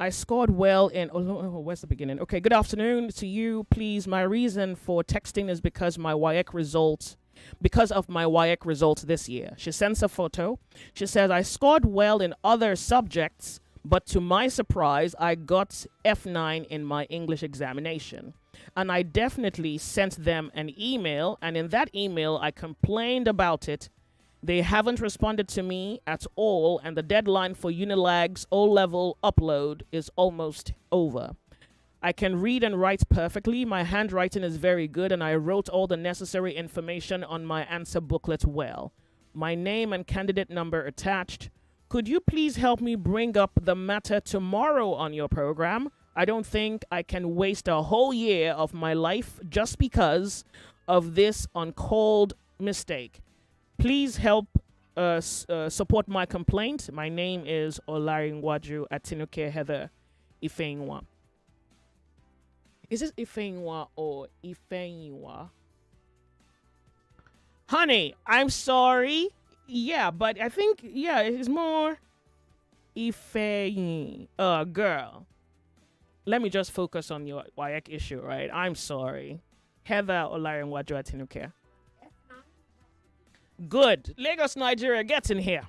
I scored well in. Oh, where's the beginning? Okay, good afternoon to you. Please, my reason for texting is because of my WAEC results this year. She sends a photo. She says, I scored well in other subjects, but to my surprise, I got F9 in my English examination. And I definitely sent them an email, and in that email, I complained about it. They haven't responded to me at all, and the deadline for Unilag's O-level upload is almost over. I can read and write perfectly. My handwriting is very good, and I wrote all the necessary information on my answer booklet well. My name and candidate number attached. Could you please help me bring up the matter tomorrow on your program? I don't think I can waste a whole year of my life just because of this uncalled mistake. Please help support my complaint. My name is Olarinwaju Atinuke Heather Ifeinwa. Is this Ifeinwa or Ifeinwa? Honey, I'm sorry. Yeah, but I think, it's more Ifeyin. Girl. Let me just focus on your WAEC issue, right? I'm sorry. Heather Olarinwaju Atinuke. Good. Lagos, Nigeria, get in here.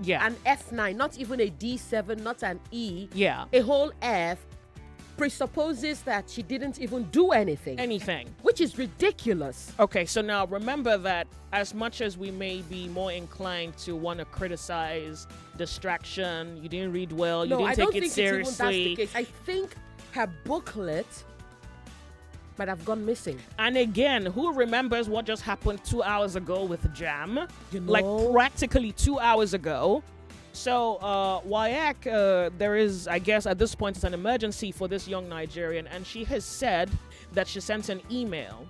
Yeah. An F9, not even a D7, not an E. Yeah. A whole F presupposes that she didn't even do anything. Which is ridiculous. Okay, so now remember that as much as we may be more inclined to want to criticize distraction, you didn't read well, you didn't take it seriously. I don't think it's even that's the case. I think her booklet might have gone missing. And again, who remembers what just happened 2 hours ago with Jam? Like practically 2 hours ago. So WAEC, there is, I guess at this point, it's an emergency for this young Nigerian, and she has said that she sent an email.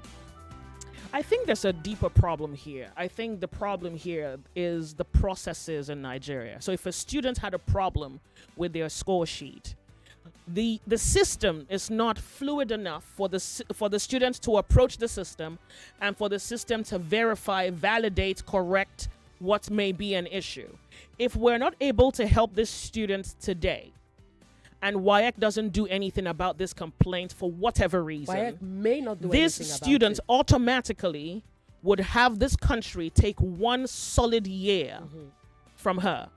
I think there's a deeper problem here. I think the problem here is the processes in Nigeria. So if a student had a problem with their score sheet, the system is not fluid enough for the student to approach the system and for the system to verify, validate, correct what may be an issue. If we're not able to help this student today, and WAEC doesn't do anything about this complaint for whatever reason, WAEC may not do this anything about student it. Automatically would have this country take 1 solid year from her.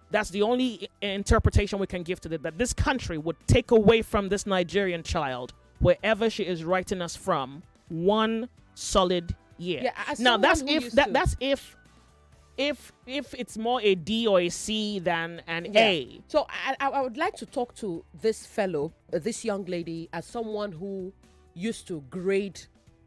That's the only interpretation we can give to it, that this country would take away from this Nigerian child, wherever she is writing us from, 1 solid year. Yeah, now that's if it's more a D or a C than an A. So I would like to talk to this fellow, this young lady, as someone who used to grade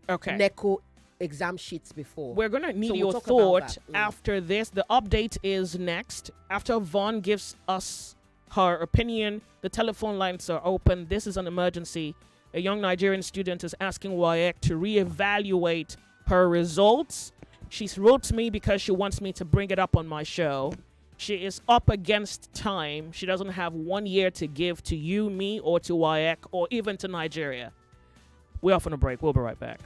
NECO exam sheets before. We're going to need your thought after this. The update is next. After Vaughn gives us her opinion, the telephone lines are open. This is an emergency. A young Nigerian student is asking WAEC to reevaluate her results. She wrote me because she wants me to bring it up on my show. She is up against time. She doesn't have 1 year to give to you, me, or to WAEC, or even to Nigeria. We're off on a break. We'll be right back.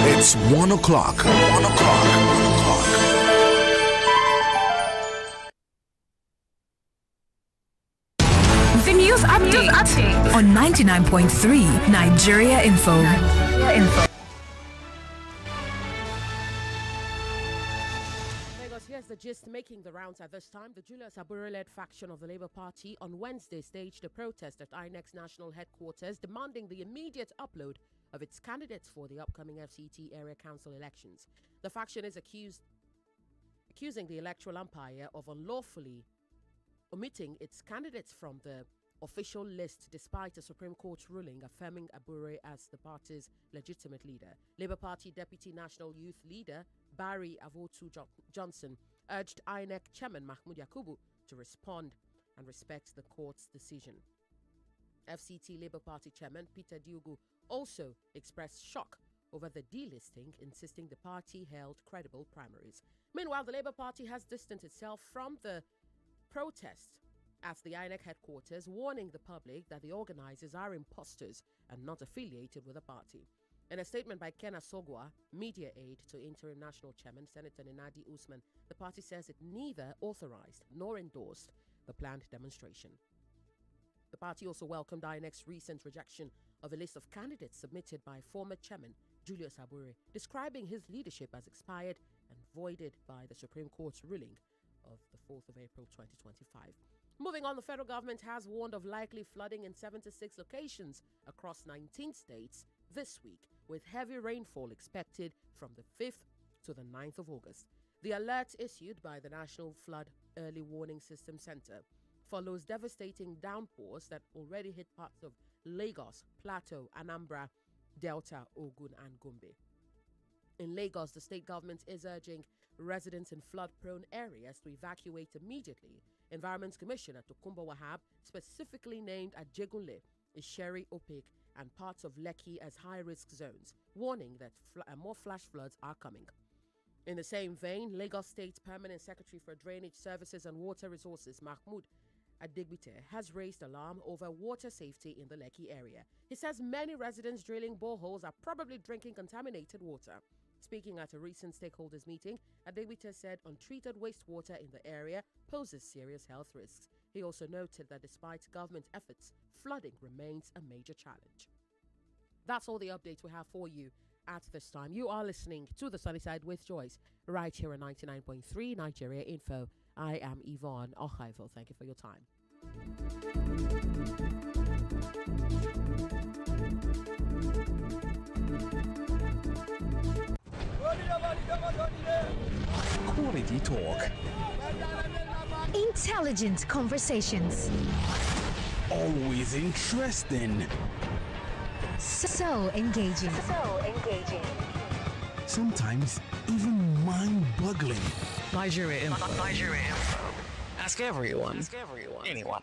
It's 1 o'clock. 1 o'clock. 1 o'clock. The news update on 99.3 Nigeria Info. Here's the gist making the rounds at this time. The Julius Abure-led faction of the Labour Party on Wednesday staged a protest at INEC's national headquarters demanding the immediate upload of its candidates for the upcoming FCT area council elections. The faction is accusing the electoral umpire of unlawfully omitting its candidates from the official list despite a Supreme Court ruling affirming Abure as the party's legitimate leader. Labour Party Deputy National Youth Leader Barry Avotu Johnson urged INEC Chairman Mahmoud Yakubu to respond and respect the court's decision. FCT Labour Party Chairman Peter Diogo also expressed shock over the delisting, insisting the party held credible primaries. Meanwhile, the Labour Party has distanced itself from the protest at the INEC headquarters, warning the public that the organizers are imposters and not affiliated with the party. In a statement by Ken Asogwa, media aide to interim national chairman Senator Ninadi Usman, the party says it neither authorized nor endorsed the planned demonstration. The party also welcomed INEC's recent rejection of a list of candidates submitted by former chairman Julius Abure, describing his leadership as expired and voided by the Supreme Court's ruling of the 4th of April 2025. Moving on, the federal government has warned of likely flooding in 76 locations across 19 states this week, with heavy rainfall expected from the 5th to the 9th of August. The alert issued by the National Flood Early Warning System Center follows devastating downpours that already hit parts of Lagos, Plateau, Anambra, Delta, Ogun, and Gombe. In Lagos, the state government is urging residents in flood-prone areas to evacuate immediately. Environment Commissioner Tokumbo Wahab specifically named Ajegunle, Isheri Opik, and parts of Lekki as high-risk zones, warning that more flash floods are coming. In the same vein, Lagos State Permanent Secretary for Drainage Services and Water Resources, Mahmoud Adegbite, has raised alarm over water safety in the Lekki area. He says many residents drilling boreholes are probably drinking contaminated water. Speaking at a recent stakeholders meeting, Adegbite said untreated wastewater in the area poses serious health risks. He also noted that despite government efforts, flooding remains a major challenge. That's all the updates we have for you at this time. You are listening to The Sunny Side with Joyce, right here on 99.3 Nigeria Info. I am Yvonne Ochaivo. Thank you for your time. Quality talk. Intelligent conversations. Always interesting. So engaging. Sometimes even mind-boggling. Nigeria Info. Nigeria Info. Ask everyone. Anyone.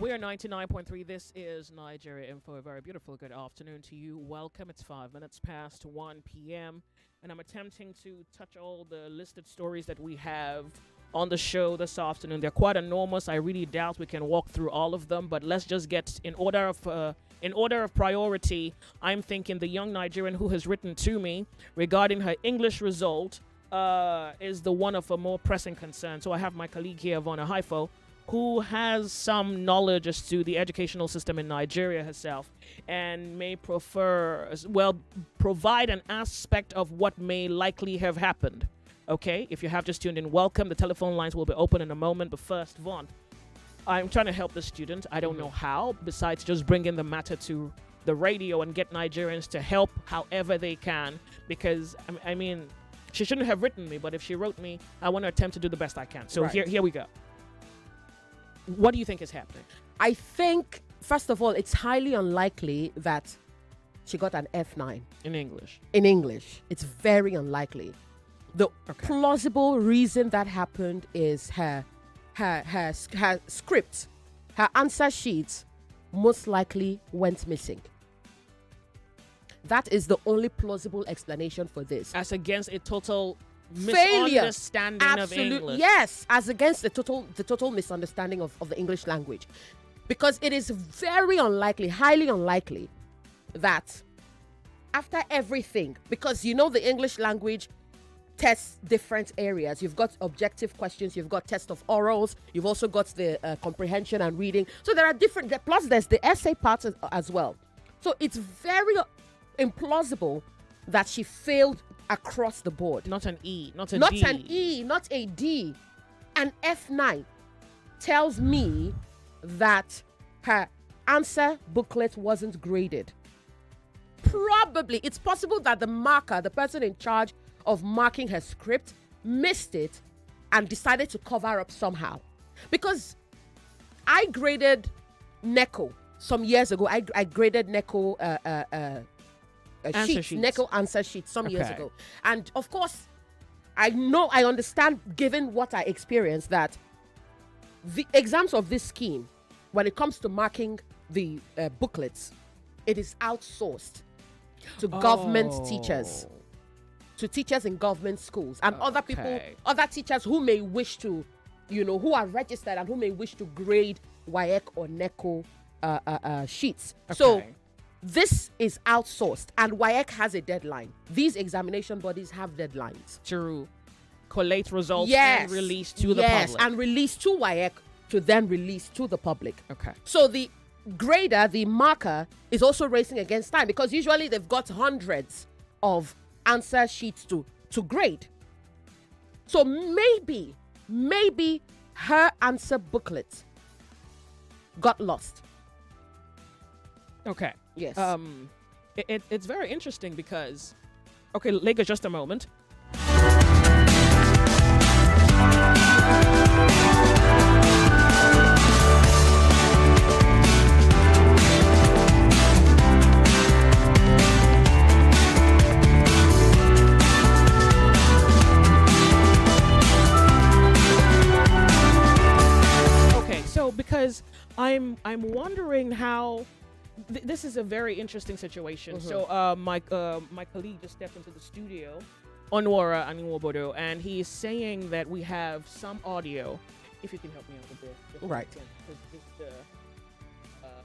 We are 99.3. This is Nigeria Info. A very beautiful good afternoon to you. Welcome. It's 5 minutes past 1 p.m. And I'm attempting to touch all the listed stories that we have on the show this afternoon. They're quite enormous. I really doubt we can walk through all of them, but let's just get in order of priority. I'm thinking the young Nigerian who has written to me regarding her English result is the one of a more pressing concern. So I have my colleague here, Vona Haifo, who has some knowledge as to the educational system in Nigeria herself and may provide an aspect of what may likely have happened. Okay, if you have just tuned in, welcome. The telephone lines will be open in a moment. But first, Vaughn, I'm trying to help the student. I don't know how, besides just bringing the matter to the radio and get Nigerians to help however they can. Because, I mean, she shouldn't have written me, but if she wrote me, I want to attempt to do the best I can. So here we go. What do you think is happening? I think, first of all, it's highly unlikely that she got an F9. In English. In English. It's very unlikely. The plausible reason that happened is her script, her answer sheets most likely went missing. That is the only plausible explanation for this. As against a total failure, misunderstanding of English. Yes, as against the total misunderstanding of the English language. Because it is very unlikely, highly unlikely, that after everything, because you know the English language tests different areas. You've got objective questions, you've got test of orals, you've also got the comprehension and reading. So there are different, plus there's the essay part as well. So it's very implausible that she failed across the board. Not an E, not an E, not a D. An F9 tells me that her answer booklet wasn't graded. Probably, it's possible that the marker, the person in charge of marking her script, missed it and decided to cover up somehow. Because I graded NECO some years ago. I graded NECO Answer sheets, sheets. NECO answer sheets some years Okay. ago. And of course, I understand, given what I experienced, that the exams of this scheme, when it comes to marking the booklets, it is outsourced to government teachers, to teachers in government schools, and other people, Okay. other teachers who may wish to, who are registered and who may wish to grade WAEC or NECO sheets. So Okay. this is outsourced, and WAEC has a deadline. These examination bodies have deadlines. To collate results Yes. and release to the Yes, public. and release to WAEC to then release to the public. Okay. So the grader, the marker, is also racing against time, because usually they've got hundreds of answer sheets to grade. So maybe her answer booklet got lost. Okay. Yes. It's very interesting because, okay, Lagos, just a moment. Okay, so because I'm wondering how this is a very interesting situation. So my colleague just stepped into the studio, Onwara Aniwobodo, and he's saying that we have some audio. If you can help me out with this, just Right. a second, 'cause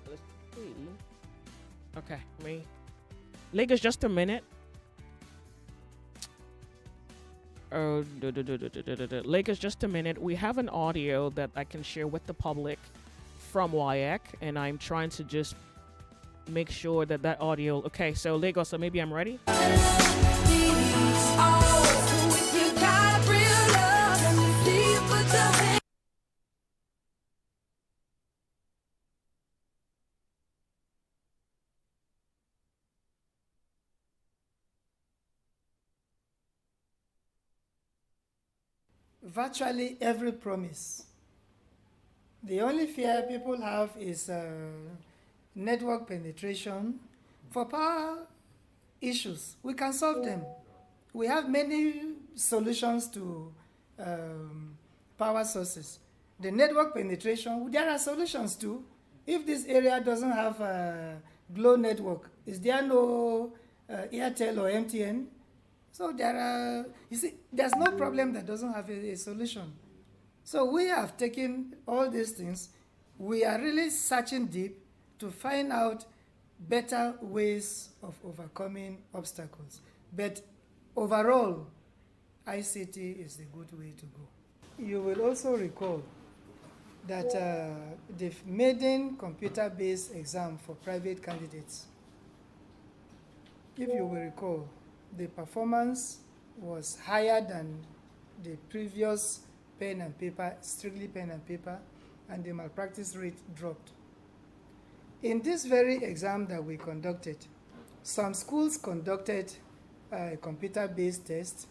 let's see. Okay, me. Lagos, just a minute. Oh, Lagos, just a minute. We have an audio that I can share with the public from WAEC, and I'm trying to just make sure that audio. Okay, so Lagos, so maybe I'm ready. Virtually every promise. The only fear people have is network penetration. For power issues, we can solve them. We have many solutions to power sources. The network penetration, there are solutions too. If this area doesn't have a Glo network, is there no Airtel or MTN? So there are, you see, there's no problem that doesn't have a solution. So we have taken all these things. We are really searching deep to find out better ways of overcoming obstacles. But overall, ICT is a good way to go. You will also recall that the maiden computer-based exam for private candidates, if you will recall, the performance was higher than the previous pen and paper, strictly pen and paper, and the malpractice rate dropped. In this very exam that we conducted, some schools conducted a computer-based test,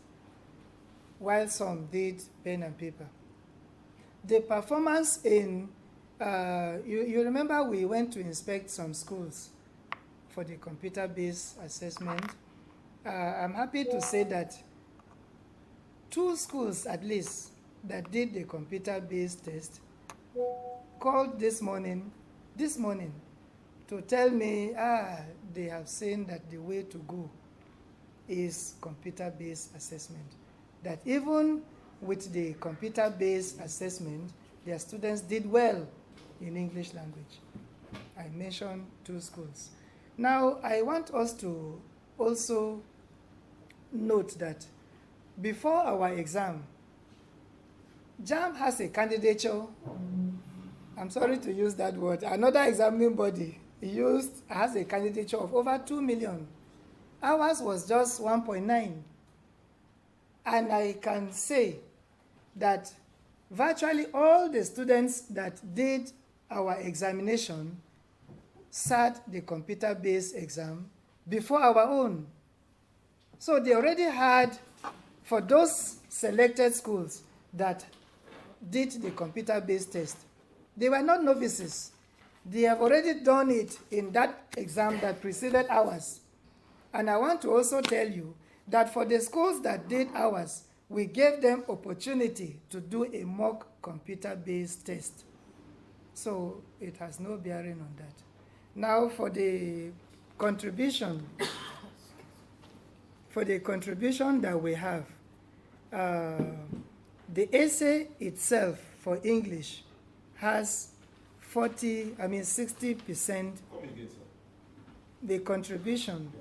while some did pen and paper. The performance in, you remember we went to inspect some schools for the computer-based assessment. I'm happy to say that 2 schools at least that did the computer-based test called this morning to tell me they have seen that the way to go is computer-based assessment. That even with the computer-based assessment, their students did well in English language. I mentioned 2 schools. Now, I want us to also note that before our exam, JAMB has a candidature, I'm sorry to use that word, another examining body has a candidature of over 2 million. Ours was just 1.9. And I can say that virtually all the students that did our examination sat the computer-based exam before our own. So they already had, for those selected schools that did the computer-based test, They were not novices. They have already done it in that exam that preceded ours. And I want to also tell you that for the schools that did ours, we gave them opportunity to do a mock computer-based test. So it has no bearing on that. Now for the contribution, that we have, the essay itself for English has 60%. The contribution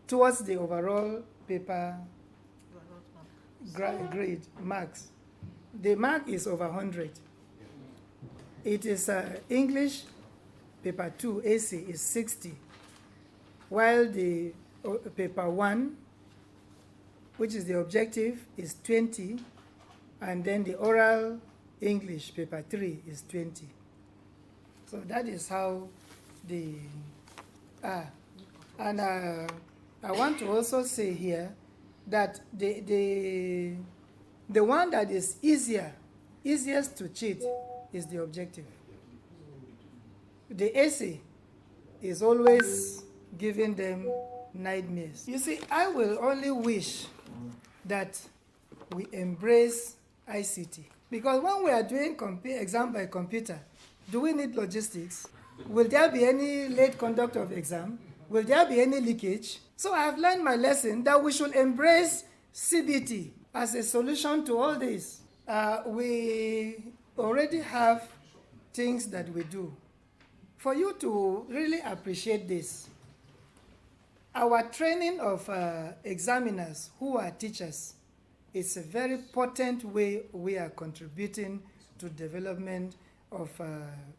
towards the overall paper grade marks. The mark is over 100. It is English paper 2 essay is 60, while the paper 1, which is the objective, is 20, and then the oral English paper 3 is 20. So that is how the and I want to also say here that the one that is easiest to cheat is the objective. The essay is always giving them nightmares. You see, I will only wish that we embrace ICT, because when we are doing exam by computer, do we need logistics? Will there be any late conduct of exam? Will there be any leakage? So I have learned my lesson that we should embrace CBT as a solution to all this. We already have things that we do. For you to really appreciate this, our training of examiners who are teachers is a very potent way we are contributing to development of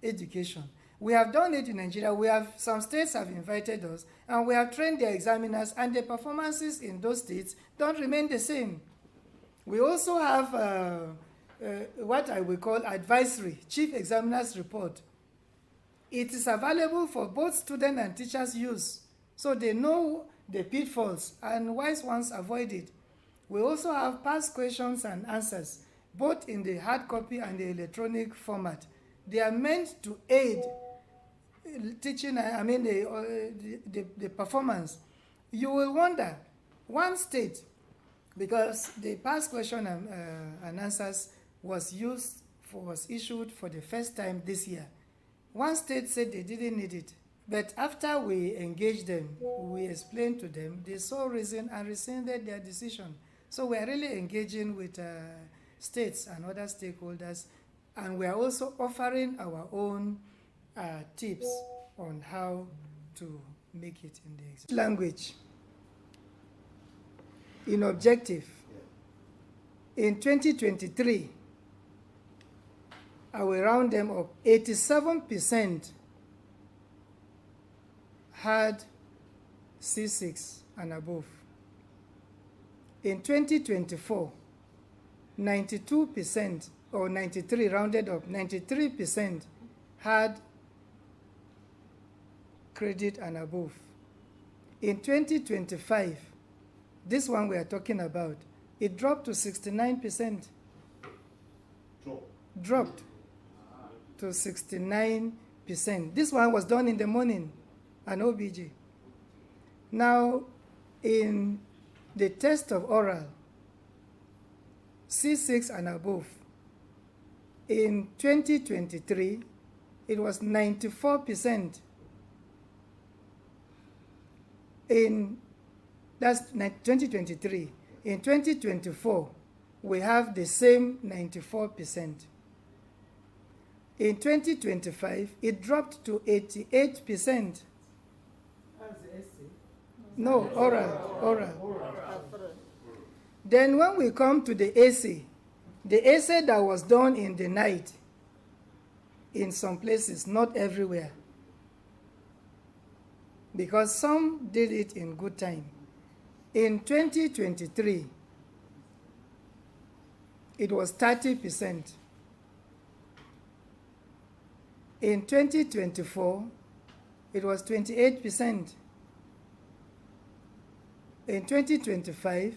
education. We have done it in Nigeria. Some states have invited us, and we have trained their examiners, and the performances in those states don't remain the same. We also have what I will call advisory, chief examiner's report. It is available for both student and teachers' use, so they know the pitfalls, and wise ones avoid it. We also have past questions and answers, both in the hard copy and the electronic format. They are meant to aid teaching, the performance. You will wonder, one state, because the past question and answers was issued for the first time this year. One state said they didn't need it, but after we engaged them, we explained to them, they saw reason and rescinded their decision. So we are really engaging with states and other stakeholders, and we are also offering our own tips on how to make it in the exam. Language. In objective, in 2023, I will round them up, 87% had C6 and above. In 2024, 92%, or 93 rounded up, 93% had credit and above. In 2025, this one we are talking about, it dropped to 69%. Dropped to 69%. This one was done in the morning, an OBG. Now, in the test of oral, C6 and above, in 2023, it was 94%. That's 2023. In 2024, we have the same 94%. In 2025, it dropped to 88%. No, oral. Then when we come to the essay that was done in the night, in some places, not everywhere, because some did it in good time. In 2023, it was 30%. In 2024, it was 28%. In 2025,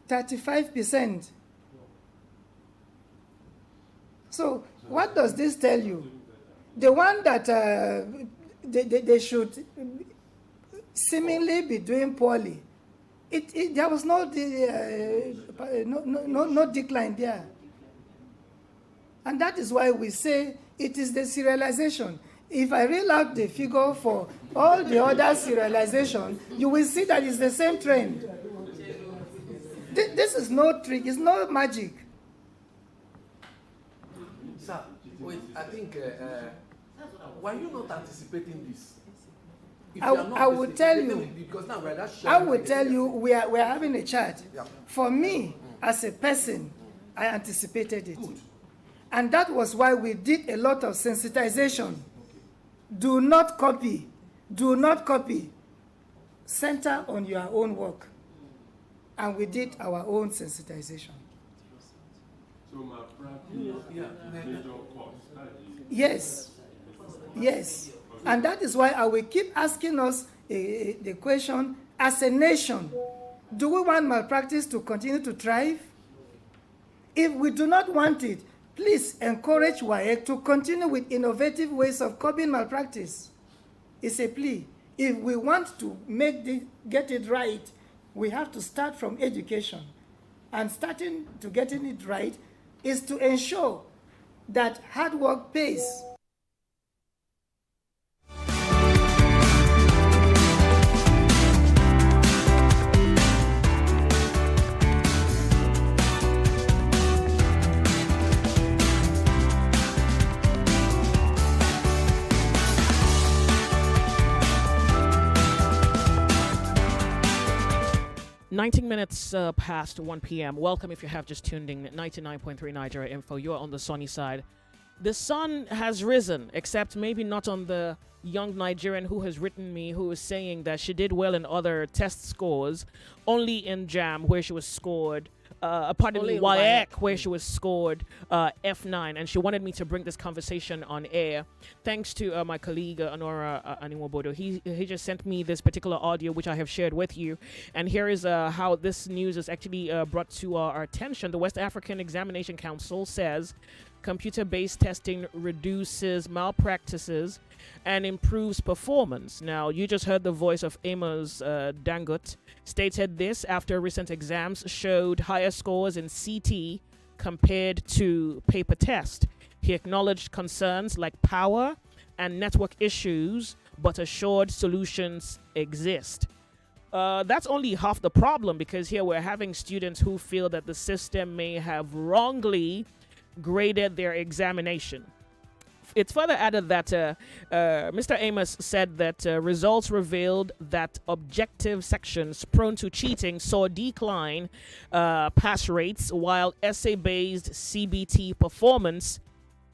35%. So what does this tell you? The one that they should seemingly be doing poorly, there was no decline there. And that is why we say it is the serialization. If I reel out the figure for all the other serialization, you will see that it's the same trend. This is no trick, it's no magic. Sir, wait, I think, were you not anticipating this? I will tell you, because now we're just I will tell you, we are having a chat. Yeah. For me, as a person, I anticipated it. Good. And that was why we did a lot of sensitization. Do not copy. Do not copy. Center on your own work. And we did our own sensitization. So my practice, major course. Yes. Yes. And that is why I will keep asking us the question, as a nation, do we want malpractice to continue to thrive? If we do not want it, please encourage WAEC to continue with innovative ways of curbing malpractice. It's a plea. If we want to get it right, we have to start from education. And starting to getting it right is to ensure that hard work pays. Nineteen minutes past 1 p.m. Welcome if you have just tuned in. 99.3 Nigeria Info. You are on the sunny side. The sun has risen, except maybe not on the young Nigerian who has written me, who is saying that she did well in other test scores, only in JAM where she was scored. WAEC, where she was scored F9, and she wanted me to bring this conversation on air. Thanks to my colleague Honora Animobodo. He just sent me this particular audio, which I have shared with you. And here is how this news is actually brought to our attention. The West African Examination Council says computer-based testing reduces malpractices and improves performance. Now, you just heard the voice of Amos Dangote stated this after recent exams showed higher scores in CT compared to paper test. He acknowledged concerns like power and network issues, but assured solutions exist. That's only half the problem, because here we're having students who feel that the system may have wrongly graded their examination. It's further added that Mr. Amos said that results revealed that objective sections prone to cheating saw decline pass rates, while essay-based CBT performance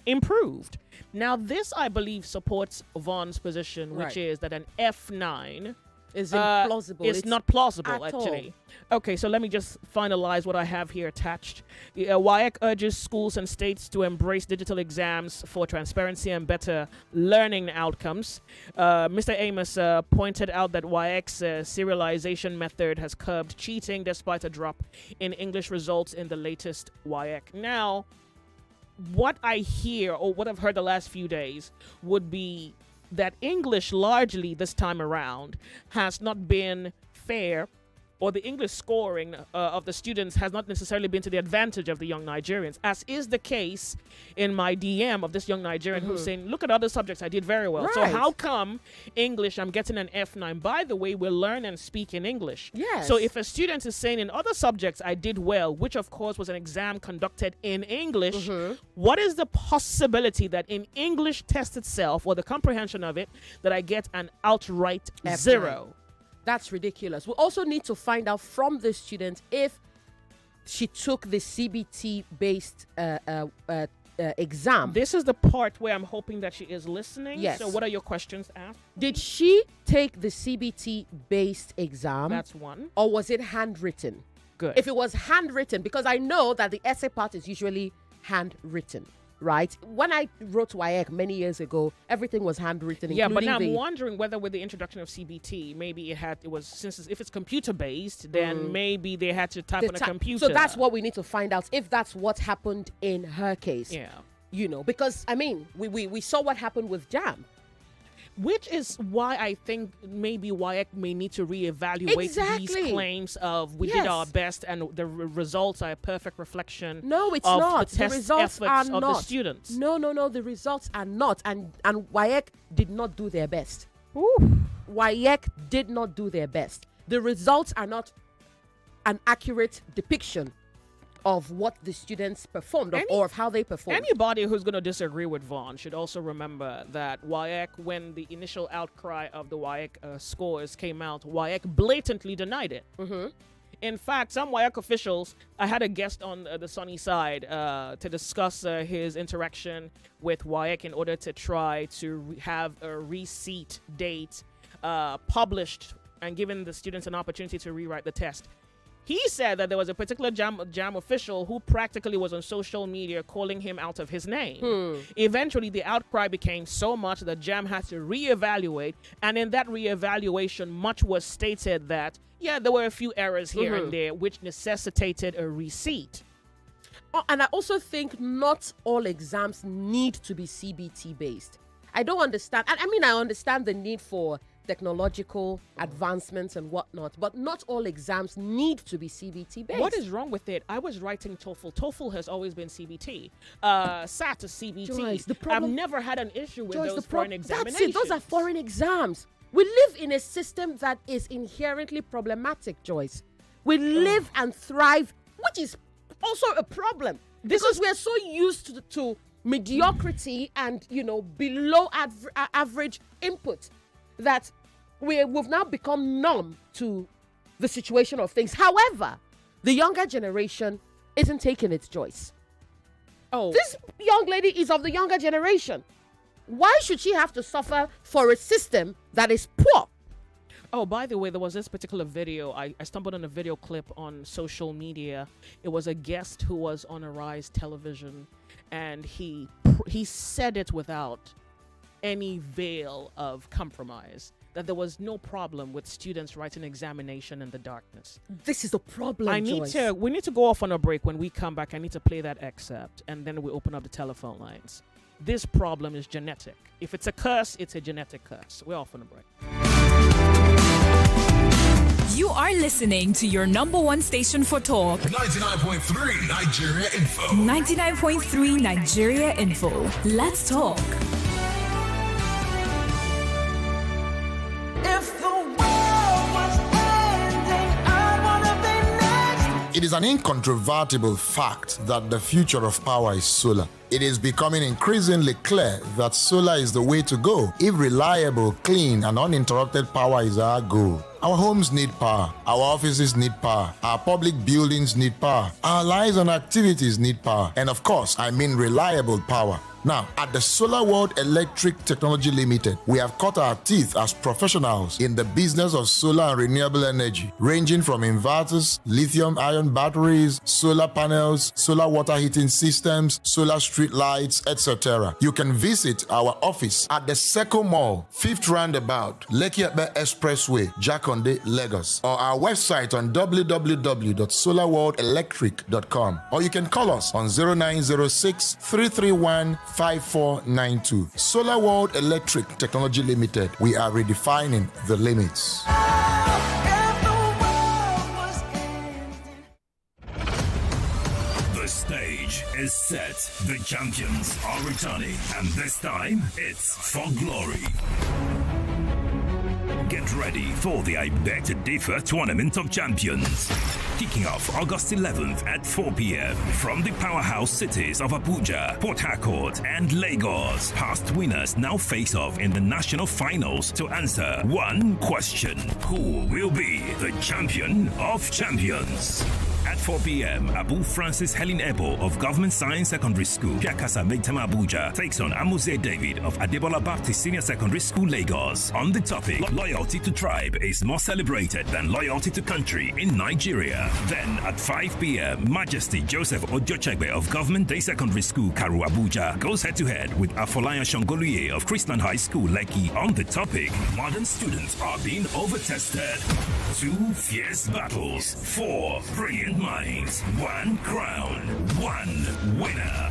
improved. Now, this, I believe, supports Vaughn's position, which is that an F9 is implausible. It's not plausible, at actually. Okay, so let me just finalize what I have here attached. WAEC urges schools and states to embrace digital exams for transparency and better learning outcomes. Mr. Amos pointed out that WAEC's serialization method has curbed cheating despite a drop in English results in the latest WAEC. Now, what I hear, or what I've heard the last few days, would be that English largely this time around has not been fair, or the English scoring of the students has not necessarily been to the advantage of the young Nigerians, as is the case in my DM of this young Nigerian who's saying, look at other subjects, I did very well. Right. So how come English, I'm getting an F9? By the way, we learn and speak in English. Yes. So if a student is saying in other subjects I did well, which of course was an exam conducted in English, what is the possibility that in English test itself, or the comprehension of it, that I get an outright F9. 0? That's ridiculous. We also need to find out from the student if she took the CBT-based exam. This is the part where I'm hoping that she is listening. Yes. So what are your questions asked? Did she take the CBT-based exam? That's one. Or was it handwritten? Good. If it was handwritten, because I know that the essay part is usually handwritten. Right? When I wrote WAEC many years ago, everything was handwritten. Yeah, but now I'm wondering whether with the introduction of CBT, maybe if it's computer based, then maybe they had to type on a computer. So that's what we need to find out, if that's what happened in her case. Yeah. because I mean, we saw what happened with JAM. Which is why I think maybe WAEC may need to reevaluate these claims of we did our best and the results are a perfect reflection. No, it's of not. The test results are efforts not. of the students. No. The results are not. And WAEC did not do their best. Ooh. WAEC did not do their best. The results are not an accurate depiction of what the students performed or of how they performed. Anybody who's going to disagree with Vaughn should also remember that WAEC, when the initial outcry of the WAEC scores came out, WAEC blatantly denied it. Mm-hmm. In fact, some WAEC officials, I had a guest on the sunny side to discuss his interaction with WAEC in order to try to have a receipt date published and giving the students an opportunity to rewrite the test. He said that there was a particular JAM official who practically was on social media calling him out of his name. Eventually, the outcry became so much that JAM had to reevaluate. And in that reevaluation, much was stated that, there were a few errors here and there, which necessitated a receipt. Oh, and I also think not all exams need to be CBT based. I don't understand. I mean, I understand the need for technological advancements and whatnot, but not all exams need to be CBT based. What is wrong with it? I was writing TOEFL. TOEFL has always been CBT. SAT is CBT. Joyce, the problem, I've never had an issue with Joyce, those foreign examinations. That's it. Those are foreign exams. We live in a system that is inherently problematic, Joyce. We live and thrive, which is also a problem because we're so used to mediocrity and below average input that we've now become numb to the situation of things. However, the younger generation isn't taking its choice. This young lady is of the younger generation. Why should she have to suffer for a system that is poor? Oh, by the way, there was this particular video. I stumbled on a video clip on social media. It was a guest who was on Arise television, and he said it without any veil of compromise that there was no problem with students writing examination in the darkness. This is a problem. We need to go off on a break. When we come back, I need to play that excerpt, and then we open up the telephone lines. This problem is genetic. If it's a curse, it's a genetic curse. We're off on a break. You are listening to your number one station for talk. 99.3 Nigeria Info. 99.3 Nigeria Info. Let's talk. It is an incontrovertible fact that the future of power is solar. It is becoming increasingly clear that solar is the way to go if reliable, clean, and uninterrupted power is our goal. Our homes need power, our offices need power, our public buildings need power, our lives and activities need power, and of course, I mean reliable power. Now, at the Solar World Electric Technology Limited, we have cut our teeth as professionals in the business of solar and renewable energy, ranging from inverters, lithium-ion batteries, solar panels, solar water heating systems, solar street lights, etc. You can visit our office at the Seco Mall, 5th Roundabout, Lekki Epe Expressway, Jakonde, Lagos, or our website on www.solarworldelectric.com, or you can call us on 0906 331 5492. Solar World Electric Technology Limited. We are redefining the limits. The stage is set. The champions are returning, and this time it's for glory. Get ready for the I Beg to Differ Tournament of Champions. Kicking off August 11th at 4 p.m. from the powerhouse cities of Abuja, Port Harcourt, and Lagos. Past winners now face off in the national finals to answer one question: who will be the champion of champions? At 4 p.m., Abu Francis Helen Ebo of Government Science Secondary School, Piakasa Maitama Abuja, takes on Amuze David of Adebola Baptist Senior Secondary School, Lagos. On the topic, loyalty to tribe is more celebrated than loyalty to country in Nigeria. Then at 5 p.m., Majesty Joseph Ojochegbe of Government Day Secondary School, Karu Abuja, goes head-to-head with Afolayan Shongoluye of Christian High School, Lekki. On the topic, modern students are being overtested. 2 fierce battles, 4 brilliant minds, 1 crown, 1 winner.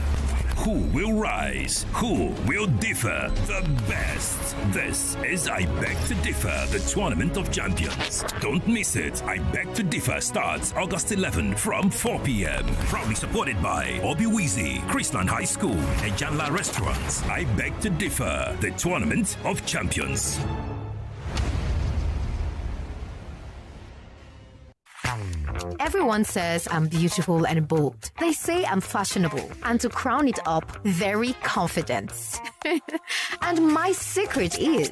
Who will rise? Who will differ? The best. This is I Beg to Differ, the Tournament of Champions. Don't miss it. I Beg to Differ starts August 11 from 4 p.m. Proudly supported by Obiwizi, Chrisland High School, and Janla Restaurants. I Beg to Differ, the Tournament of Champions. Everyone says I'm beautiful and bold. They say I'm fashionable. And to crown it up, very confident. And my secret is...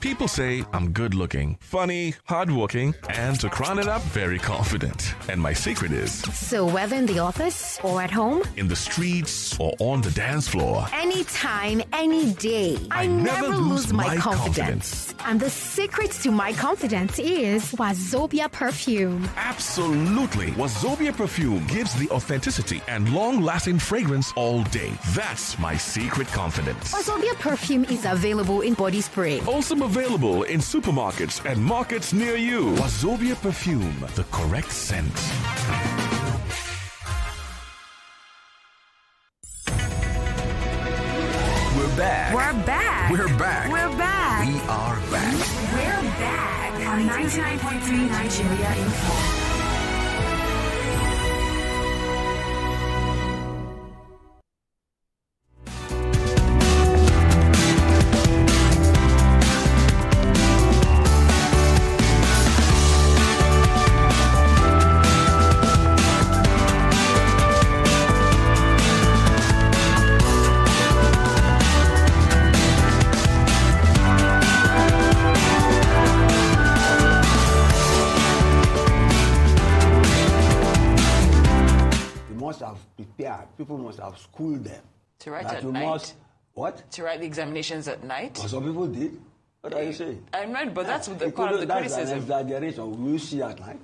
People say I'm good looking, funny, hardworking, and to crown it up, very confident. And my secret is... So whether in the office or at home, in the streets or on the dance floor, anytime, any day, I never lose my confidence. And the secret to my confidence is Wazobia perfume. Absolutely. Wazobia perfume gives the authenticity and long-lasting fragrance all day. That's my secret confidence. Wazobia perfume is available in body spray. Also available in supermarkets and markets near you. Wazobia perfume, the correct scent. We're back. We're back. We're back. We're back. We are back. We're back on 99.3 Nigeria Info. People must have schooled them. To write at night? What? To write the examinations at night? Some people did. What are you saying? I'm not, but that's the part of the criticism. That's an exaggeration. Will you see at night?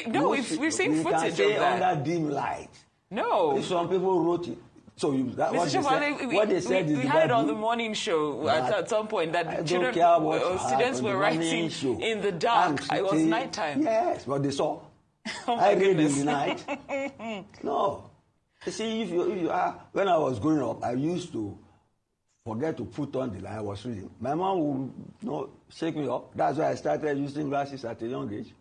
No, we've seen footage of that. Under dim light. No. If some people wrote it. So what they said is we had it on the morning show at some point that children or students were writing in the dark. It was nighttime. Yes, but they saw. Oh I read in the night. No. You see, if you are, when I was growing up, I used to forget to put on the light I was reading. My mom would shake me up. That's why I started using glasses at a young age.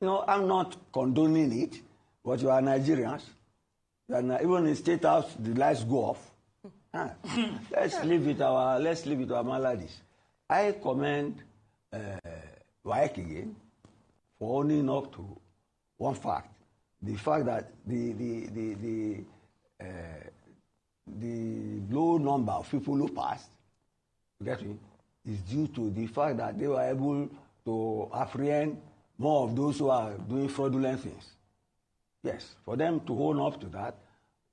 I'm not condoning it, but you are Nigerians. Even in State House, the lights go off. Let's live with our maladies. I commend WAEC again for owning up to one fact. The fact that the low number of people who passed, get me, is due to the fact that they were able to apprehend more of those who are doing fraudulent things. Yes, for them to hold up to that,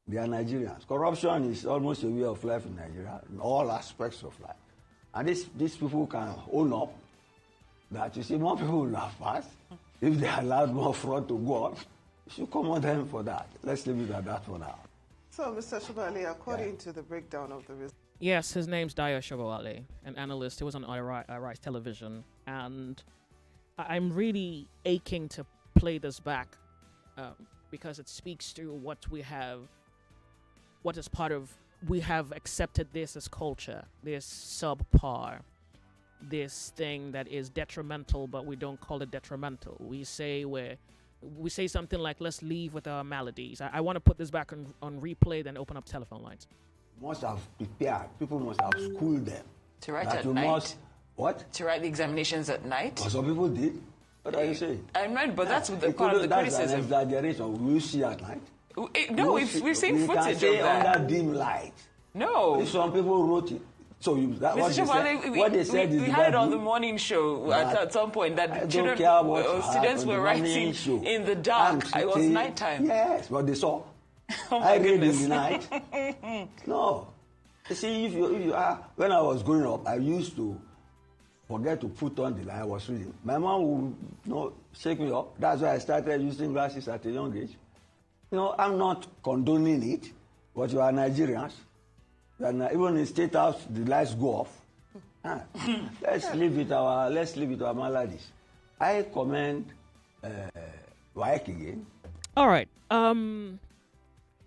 they are Nigerians. Corruption is almost a way of life in Nigeria, in all aspects of life. And these people can hold up that, you see, more people will have passed if they allowed more fraud to go on. You should come on them for that. Let's leave it at that for now. So, Mr. Shobali, according to the breakdown of the results. Yes, his name's Dio Shobali, an analyst. He was on Rise Television. And I'm really aching to play this back because it speaks to what we have accepted this as culture, this subpar, this thing that is detrimental, but we don't call it detrimental. We say something like, let's leave with our maladies. I want to put this back on replay, then open up telephone lines. Must have prepared. People must have schooled them. To write at night? What? To write the examinations at night? Some people did. What are you saying? I'm not, but that's the part of the criticism. That's an exaggeration. Will you see at night? No, we've seen footage of that. Under dim light. No. If some people wrote it. So what they said is we had it on the morning show at some point that children or students were writing in the dark. It was nighttime. Yes, but they saw. I read in the night. No. You see, if you are, when I was growing up, I used to forget to put on the light I was reading. My mom would shake me up. That's why I started using glasses at a young age. I'm not condoning it, but you are Nigerians. Even in State House, the lights go off. Let's live with our maladies. I commend WAEC again. All right.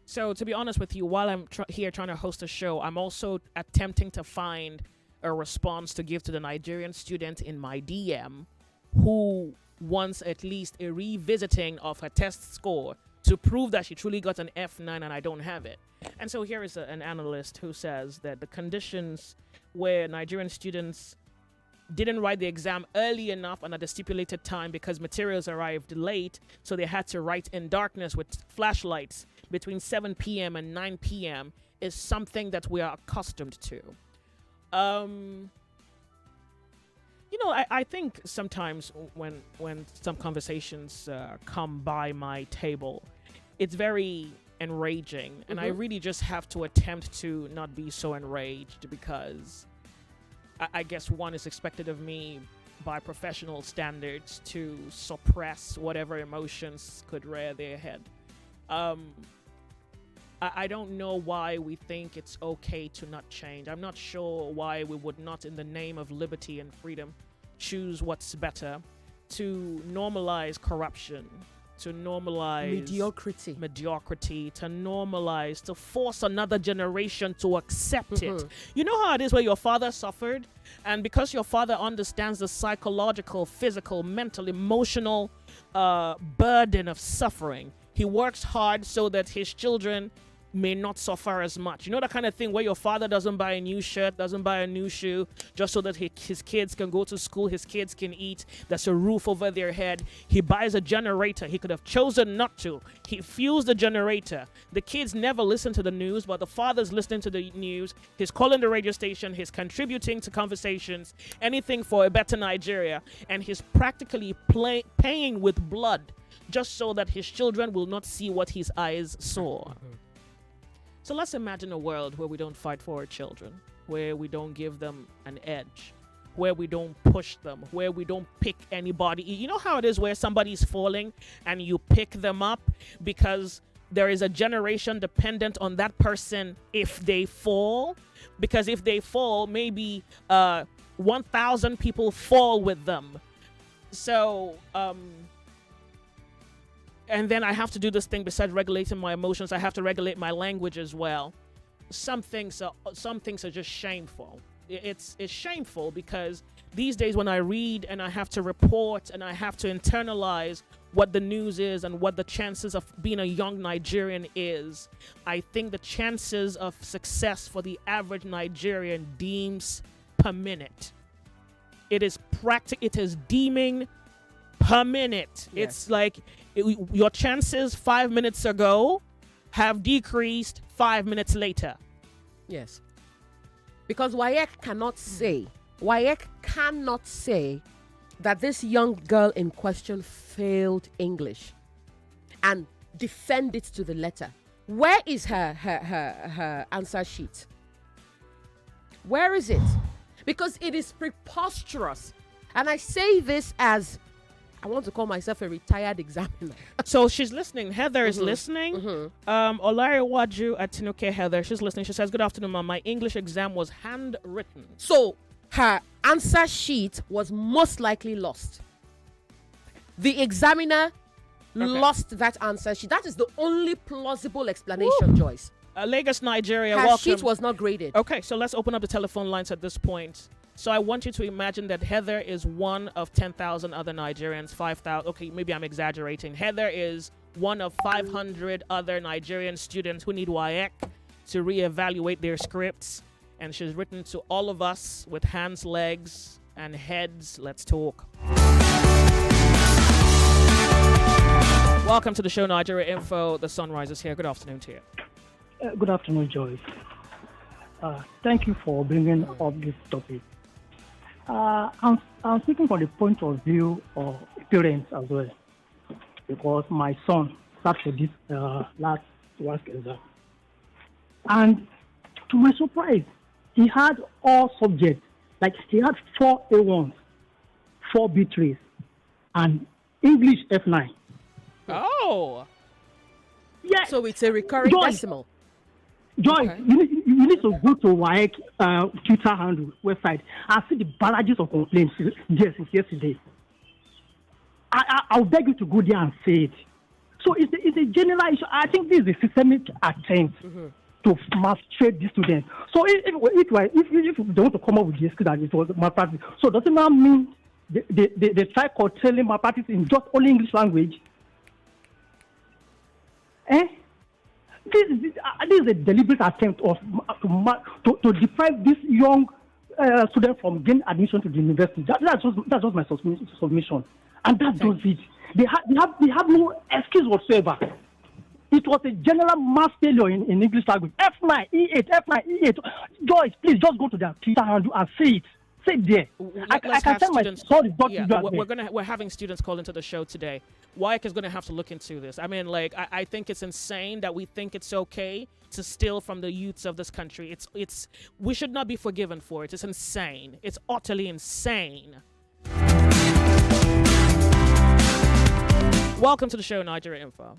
So, to be honest with you, while I'm here trying to host a show, I'm also attempting to find a response to give to the Nigerian student in my DM who wants at least a revisiting of her test score to prove that she truly got an F9 and I don't have it. And so here is an analyst who says that the conditions where Nigerian students didn't write the exam early enough and at the stipulated time because materials arrived late, so they had to write in darkness with flashlights between 7 p.m. and 9 p.m. is something that we are accustomed to. I think sometimes when some conversations come by my table, it's very enraging, and I really just have to attempt to not be so enraged because I guess one is expected of me by professional standards to suppress whatever emotions could rear their head. I don't know why we think it's okay to not change. I'm not sure why we would not, in the name of liberty and freedom, choose what's better, to normalize corruption, to normalize mediocrity, to normalize, to force another generation to accept it. You know how it is where your father suffered, and because your father understands the psychological, physical, mental, emotional burden of suffering, he works hard so that his children may not suffer as much. You know, that kind of thing where your father doesn't buy a new shirt, doesn't buy a new shoe, just so that his kids can go to school, his kids can eat, there's a roof over their head. He buys a generator. He could have chosen not to. He fuels the generator. The kids never listen to the news, but the father's listening to the news. He's calling the radio station. He's contributing to conversations, anything for a better Nigeria. And he's practically paying with blood just so that his children will not see what his eyes saw. So let's imagine a world where we don't fight for our children, where we don't give them an edge, where we don't push them, where we don't pick anybody. You know how it is where somebody's falling and you pick them up because there is a generation dependent on that person if they fall? Because if they fall, maybe 1,000 people fall with them. So, and then I have to do this thing besides regulating my emotions. I have to regulate my language as well. Some things are just shameful. It's shameful because these days when I read and I have to report and I have to internalize what the news is and what the chances of being a young Nigerian is, I think the chances of success for the average Nigerian deems per minute. It is deeming per minute. Yes. It's like your chances 5 minutes ago have decreased 5 minutes later. Yes. Because WAEC cannot say that this young girl in question failed English and defend it to the letter. Where is her answer sheet? Where is it? Because it is preposterous. And I say this as I want to call myself a retired examiner. So she's listening. Heather is listening. Olariwaju at Tinuke Heather, she's listening. She says, "Good afternoon, Mom. My English exam was handwritten." So her answer sheet was most likely lost. The examiner lost that answer sheet. That is the only plausible explanation, Joyce. Lagos, Nigeria, her welcome. sheet was not graded. Okay, so let's open up the telephone lines at this point. So I want you to imagine that Heather is one of 10,000 other Nigerians, 5,000. Okay, maybe I'm exaggerating. Heather is one of 500 other Nigerian students who need WAEC to reevaluate their scripts. And she's written to all of us with hands, legs, and heads. Let's talk. Welcome to the show, Nigeria Info. The sunrise is here. Good afternoon to you. Good afternoon, Joyce. Thank you for bringing up this topic. I'm speaking from the point of view of parents as well, because my son sat for this last WASC exam. And to my surprise, he had all subjects. Like he had 4 A1s, 4 B3s, and English F9. Oh! Yeah. So it's a recurring decimal. Joy, okay. you need to go to WAEC Twitter handle website and see the barrages of complaints since yesterday. I'll beg you to go there and say it. So it's a general issue. I think this is a systemic attempt to frustrate the students. So if they want to come up with the excuse that it was malpractice, so does it now mean they try curtailing malpractice in just only English language? This is a deliberate attempt to deprive this young student from gaining admission to the university. That's just my submission, and that does it. They have no excuse whatsoever. It was a general mass failure in English language. F9, E8, F9, E8. Joyce, please just go to their Twitter handle and say it. Say it there. I can tell my sorry, we're having students call into the show today. WIAC is going to have to look into this. I mean, like, I think it's insane that we think it's okay to steal from the youths of this country. It's we should not be forgiven for it. It's insane. It's utterly insane. Welcome to the show, Nigeria Info.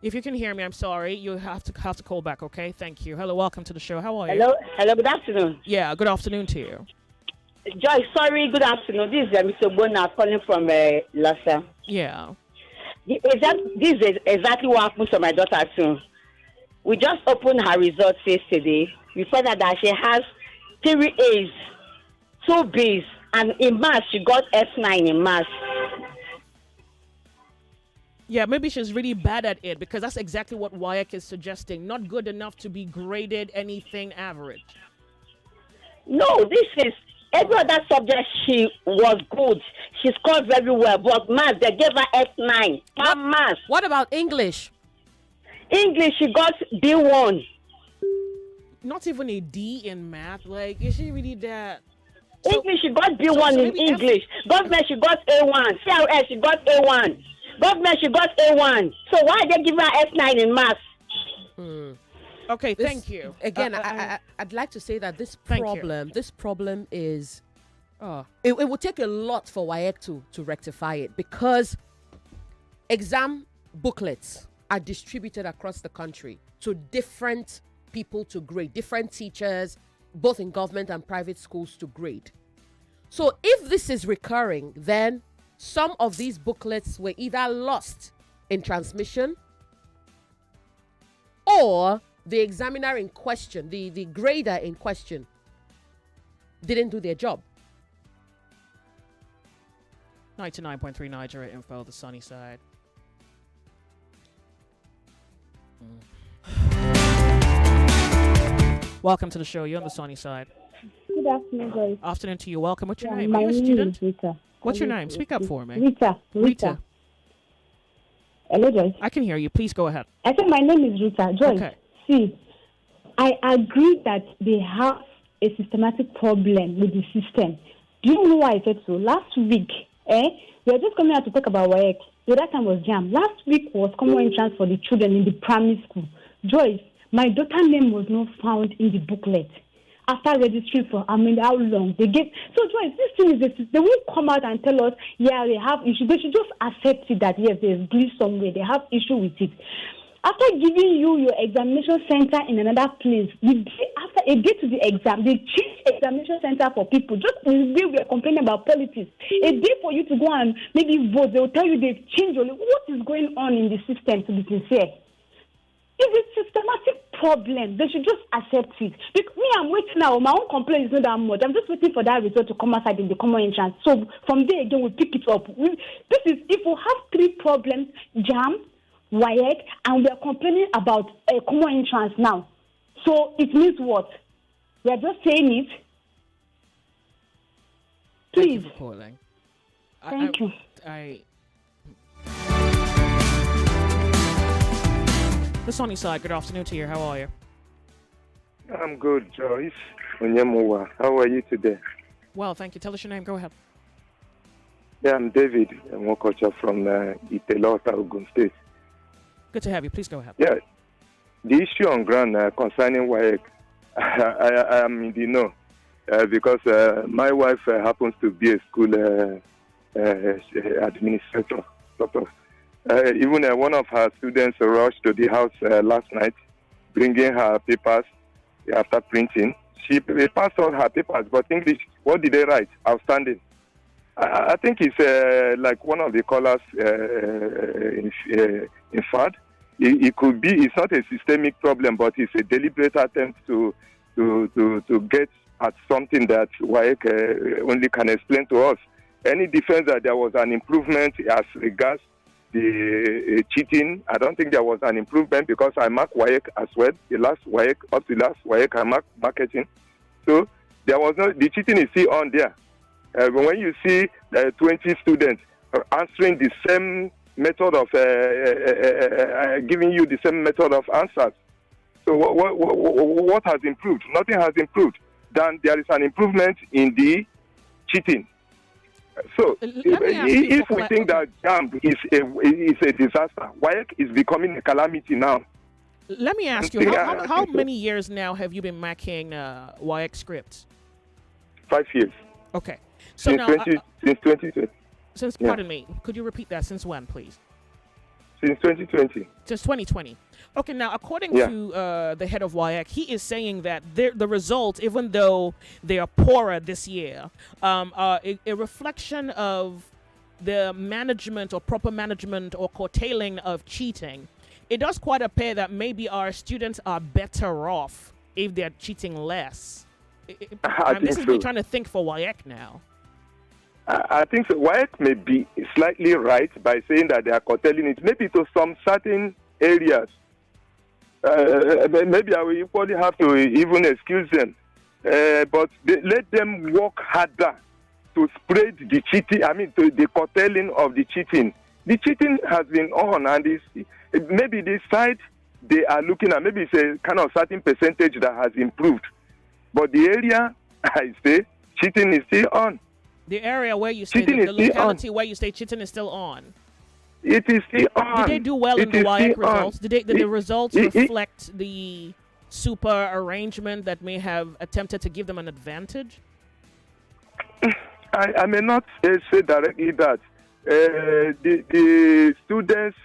If you can hear me, I'm sorry. You have to call back, okay? Thank you. Hello, welcome to the show. How are you? Hello, good afternoon. Yeah, good afternoon to you. Joyce, sorry, good afternoon. This is Mr. Bona calling from Lhasa. Yeah. This is exactly what happened to my daughter too. We just opened her results yesterday. We found out that she has 3 A's, 2 B's, and in maths she got F9 in maths. Yeah, maybe she's really bad at it, because that's exactly what WIAC is suggesting. Not good enough to be graded anything average. No, this is every other subject she was good. She scored very well, but maths, they gave her F9. Maths. What about English? English, she got B1. Not even a D in math. Like, is she really that? English, she got B1 in English. Government, she got A1. CRS, she got A1. Government, she got A1. So why they give her F9 in maths? Okay, thank you. Again, I'd like to say that this problem is, it would take a lot for WIAC to rectify it, because exam booklets are distributed across the country to different people to grade, different teachers, both in government and private schools to grade. So if this is recurring, then some of these booklets were either lost in transmission, or the examiner in question, the grader in question, didn't do their job. 99.3 Nigeria Info, the sunny side. Welcome to the show. You're on the sunny side. Good afternoon, guys. Afternoon to you. Welcome. What's your name? Are you a student? Rita. What's your name? Speak up for me. Rita. Hello, Joyce. I can hear you. Please go ahead. I said my name is Rita. Joyce, okay. See, I agree that they have a systematic problem with the system. Do you know why I said so? Last week, we were just coming out to talk about WIAC. The other time was JAM. Last week was common entrance for the children in the primary school. Joyce, my daughter's name was not found in the booklet. After registering for how long they gave. So Joyce, this thing is they won't come out and tell us, yeah, they have issue. They should just accept it that yes, there's glitch somewhere. They have issue with it. After giving you your examination center in another place, after a day to the exam, they change examination center for people. Just the way we are complaining about politics. A day for you to go and maybe vote, they will tell you they've changed. What is going on in the system, to be sincere? It's a systematic problem. They should just accept it. Because me, I'm waiting now. My own complaint is not that much. I'm just waiting for that result to come outside in the common entrance. So from there again, we pick it up. This is if we have 3 problems: JAM, WIAC, and we are complaining about a common entrance now. So it means what? We are just saying it. Please. Thank you for calling. Thank you. The sunny side, good afternoon to you. How are you? I'm good, Joyce Onyemuwa. How are you today? Well, thank you. Tell us your name. Go ahead. Yeah, I'm David Nwokocha from Itelota, Ogun State. Good to have you. Please go ahead. Yeah, the issue on ground concerning WIAC, I am in the know because my wife happens to be a school administrator. Even one of her students rushed to the house last night, bringing her papers after printing. She passed all her papers, but English, what did they write? Outstanding. I think it's like one of the callers, in fact, it could be, it's not a systemic problem, but it's a deliberate attempt to get at something that WAEC only can explain to us. Any defense that there was an improvement as regards the cheating, I don't think there was an improvement because I marked WAEC as well. The last WAEC, up to last WAEC, I marked marketing. So there was no, the cheating is still on there. When you see 20 students answering the same method of giving you the same method of answers, so what has improved? Nothing has improved. Then there is an improvement in the cheating. So if we think that JAMB is a disaster, WAEC is becoming a calamity now. Let me ask you, how many years now have you been marking WAEC scripts? 5 years. Okay. So since now, 2020. Pardon me, could you repeat that? Since when, please? Since 2020. Since 2020. Okay, now, according to the head of WAEC, he is saying that the results, even though they are poorer this year, are a reflection of the management or proper management or curtailing of cheating. It does quite appear that maybe our students are better off if they're cheating less. This is me trying to think for WAEC now. I think so. WAEC may be slightly right by saying that they are curtailing it, maybe to some certain areas. Maybe I will equally have to even excuse them. But let them work harder to spread the cheating, the curtailing of the cheating. The cheating has been on, and maybe this side they are looking at, maybe it's a kind of certain percentage that has improved. But the area, I say, cheating is still on. The area where you say, the locality where you say cheating is still on. It is still on. Did they do well in the WAEC results? Did the results reflect the super arrangement that may have attempted to give them an advantage? I may not say directly that. The students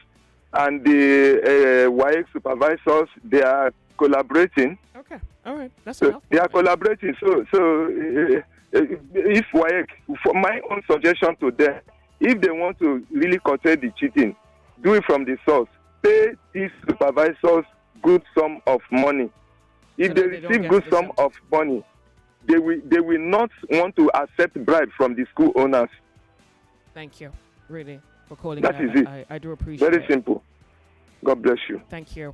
and the WAEC supervisors, they are collaborating. Okay, all right, that's enough. They are collaborating. So if WAEC, for my own suggestion to them, if they want to really curtail the cheating, do it from the source. Pay these supervisors good sum of money. If they receive good sum of money, they will not want to accept bribe from the school owners. Thank you, really, for calling. That is it. I do appreciate it. Very simple. God bless you. Thank you.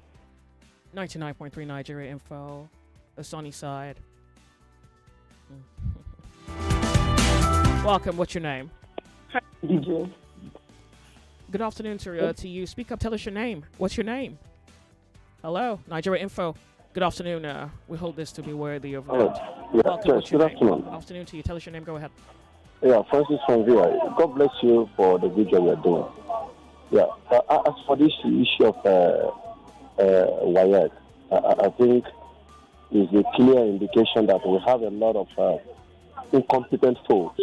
99.3 Nigeria Info, the sunny side. Welcome. What's your name? Hi, DJ. Good afternoon to you. Speak up. Tell us your name. What's your name? Hello, Nigeria Info. Good afternoon. We hold this to be worthy of. Welcome. What's your name? Good afternoon to you. Tell us your name. Go ahead. Yeah, Francis from VI. God bless you for the good job you're doing. Yeah. As for this issue of WAEC, I think is a clear indication that we have a lot of incompetent folks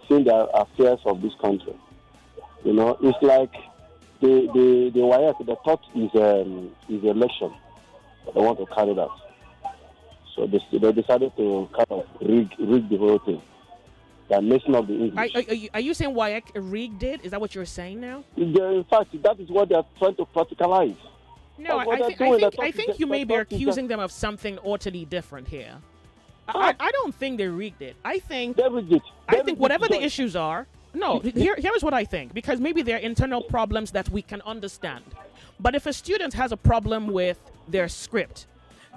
seeing the affairs of this country. You know, it's like the WAEC, the thought is election. They want to carry that. So they decided to kind of rig the whole thing. They're messing up the English. Are you saying WAEC rigged it? Is that what you're saying now? In fact, that is what they're trying to practicalize. No, I think you may be accusing them of something utterly different here. I don't think they rigged it. I think they rigged it. I think whatever the issues are, here is what I think, because maybe there are internal problems that we can understand. But if a student has a problem with their script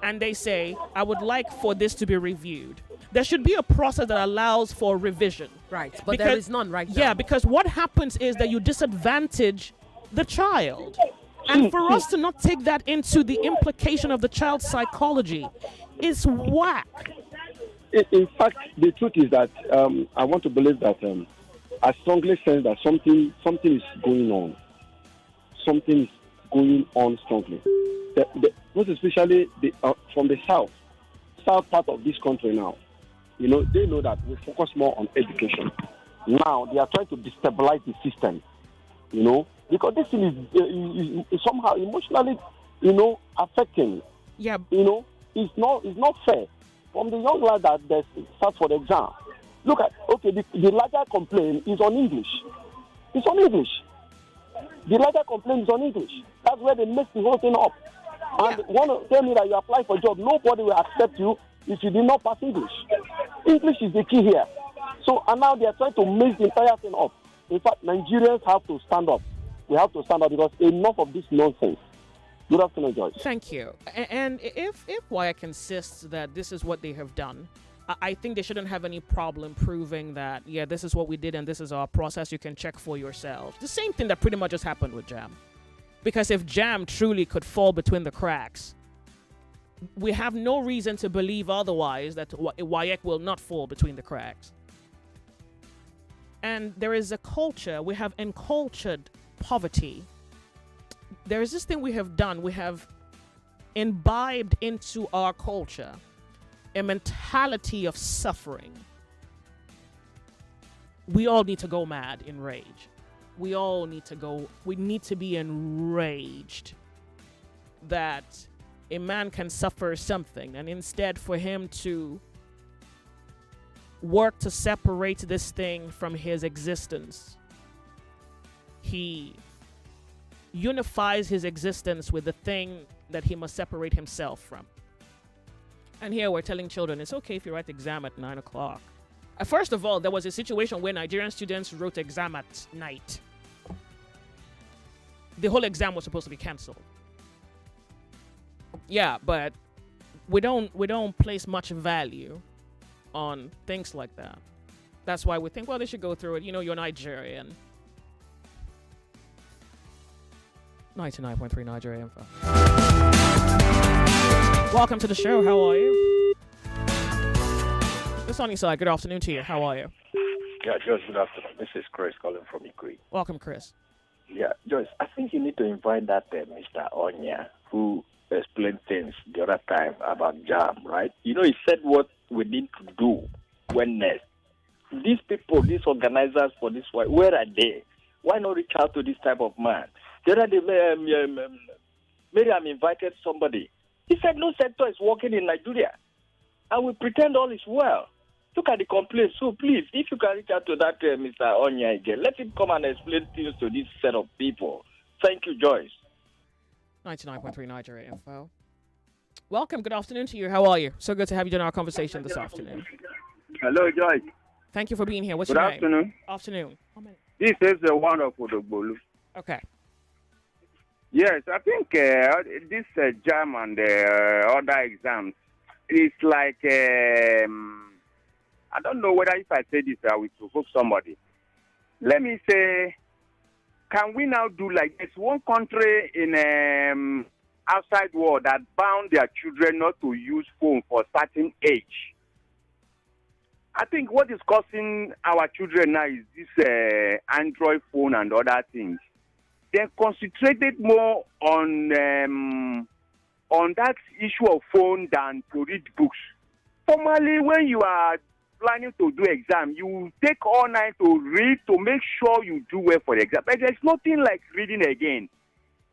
and they say, I would like for this to be reviewed, there should be a process that allows for revision. Right, but there is none right now. Yeah, because what happens is that you disadvantage the child. And for us to not take that into the implication of the child's psychology is whack. In fact, the truth is that I want to believe that I strongly sense that something is going on. Something is going on strongly. Most especially from the south part of this country now. You know, they know that we focus more on education. Now they are trying to destabilize the system. You know, because this thing is somehow emotionally, affecting. Yeah. It's not fair. from the young lad that starts for the exam. Look at, okay, the larger complaint is on English. It's on English. The larger complaint is on English. That's where they mess the whole thing up. And want to tell me that you apply for a job, nobody will accept you if you did not pass English. English is the key here. So, and now they are trying to mess the entire thing up. In fact, Nigerians have to stand up. We have to stand up because enough of this nonsense. Good afternoon, Joyce. Thank you. And if WIAC insists that this is what they have done, I think they shouldn't have any problem proving that, yeah, this is what we did and this is our process. You can check for yourselves. The same thing that pretty much just happened with JAM. Because if JAM truly could fall between the cracks, we have no reason to believe otherwise that WIAC will not fall between the cracks. And there is a culture, we have encultured poverty. There is this thing we have done, we have imbibed into our culture a mentality of suffering. We all need to go mad in rage. We need to be enraged that a man can suffer something, and instead for him to work to separate this thing from his existence, he unifies his existence with the thing that he must separate himself from. And here we're telling children, it's okay if you write the exam at 9 o'clock. First of all, there was a situation where Nigerian students wrote exam at night. The whole exam was supposed to be cancelled. Yeah, but we don't place much value on things like that. That's why we think, well, they should go through it. You know, you're Nigerian. 99.3 Nigeria Info. Welcome to the show. How are you? This on your side. Good afternoon to you. How are you? Yeah, Joyce, good afternoon. This is Chris calling from Ikui. Welcome, Chris. Yeah, Joyce, I think you need to invite that Mr. Onya, who explained things the other time about JAM, right? You know, he said what we need to do when next. These people, these organizers for this, where are they? Why not reach out to this type of man? The other day, Miriam invited somebody. He said no sector is working in Nigeria. And we pretend all is well. Look at the complaints. So please, if you can reach out to that Mr. Onya again, let him come and explain things to this set of people. Thank you, Joyce. 99.3 Nigeria Info. Welcome. Good afternoon to you. How are you? So good to have you in our conversation this afternoon. Hello, Joyce. Thank you for being here. What's Good your afternoon. name? Afternoon. This is the one of Odogbolu. Okay. Yes, I think this JAM and other exams, it's like, I don't know whether if I say this, I will provoke somebody. Let me say, can we now do like this? One country in outside world that bound their children not to use phone for a certain age. I think what is causing our children now is this Android phone and other things. They concentrated more on that issue of phone than to read books. Formally, when you are planning to do exam, you take all night to read to make sure you do well for the exam. But there's nothing like reading again.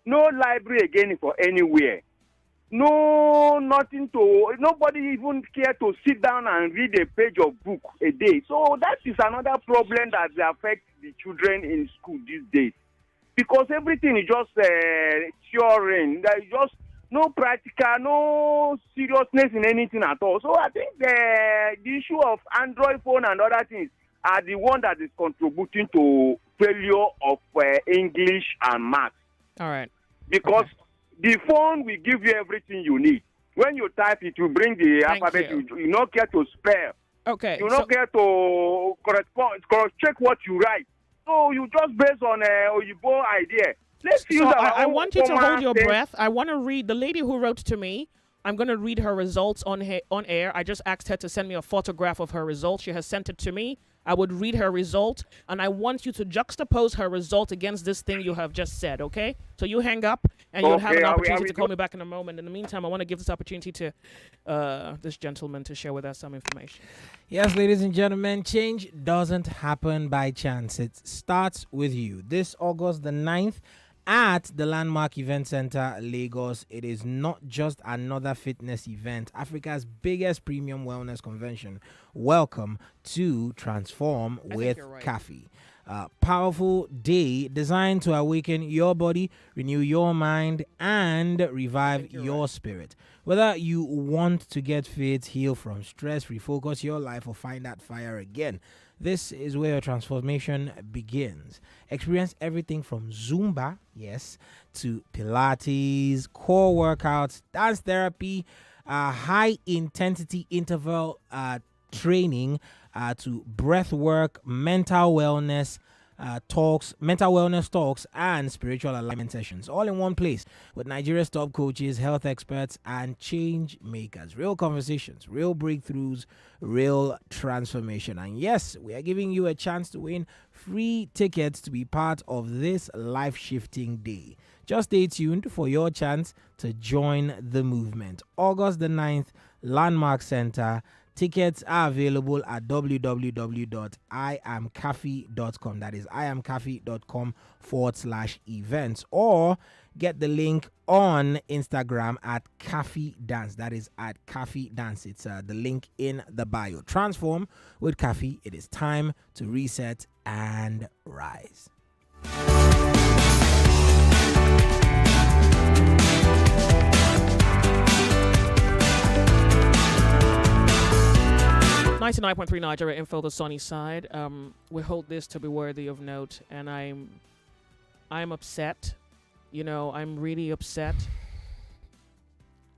No library again for anywhere. No, nothing to, nobody even care to sit down and read a page of book a day. So that is another problem that affects the children in school these days. Because everything is just theory. There is just no practical, no seriousness in anything at all. So I think the issue of Android phone and other things are the one that is contributing to failure of English and math. All right. Because the phone will give you everything you need. When you type, it will bring the alphabet. You not care to spell. Okay. You not care to cross-check what you write. So you just based on Oyibo idea. Let's use I want you to hold your breath. I want to read the lady who wrote to me. I'm going to read her results on air. I just asked her to send me a photograph of her results. She has sent it to me. I would read her result, and I want you to juxtapose her result against this thing you have just said, okay? So you hang up, and you'll have an opportunity to call me back in a moment. In the meantime, I want to give this opportunity to this gentleman to share with us some information. Yes, ladies and gentlemen, change doesn't happen by chance. It starts with you. This August the 9th, At the Landmark Event Center, Lagos, it is not just another fitness event, Africa's biggest premium wellness convention. Welcome to Transform with Kafi. Powerful day designed to awaken your body, renew your mind, and revive your spirit. Whether you want to get fit, heal from stress, refocus your life, or find that fire again, this is where your transformation begins. Experience everything from Zumba, yes, to Pilates, core workouts, dance therapy, high intensity interval training, to breath work, mental wellness talks, and spiritual alignment sessions, all in one place with Nigeria's top coaches, health experts, and change makers. Real conversations, real breakthroughs, real transformation. And yes, we are giving you a chance to win free tickets to be part of this life-shifting day. Just stay tuned for your chance to join the movement. August the 9th, Landmark Center. Tickets are available at www.iamkafi.com. That is iamkafi.com/events, or get the link on Instagram at Kafi Dance. That is at Kafi Dance. It's the link in the bio. Transform with Kafi. It is time to reset and rise. .3 Nigeria Info, the sunny side. We hold this to be worthy of note, and I'm upset. You know, I'm really upset.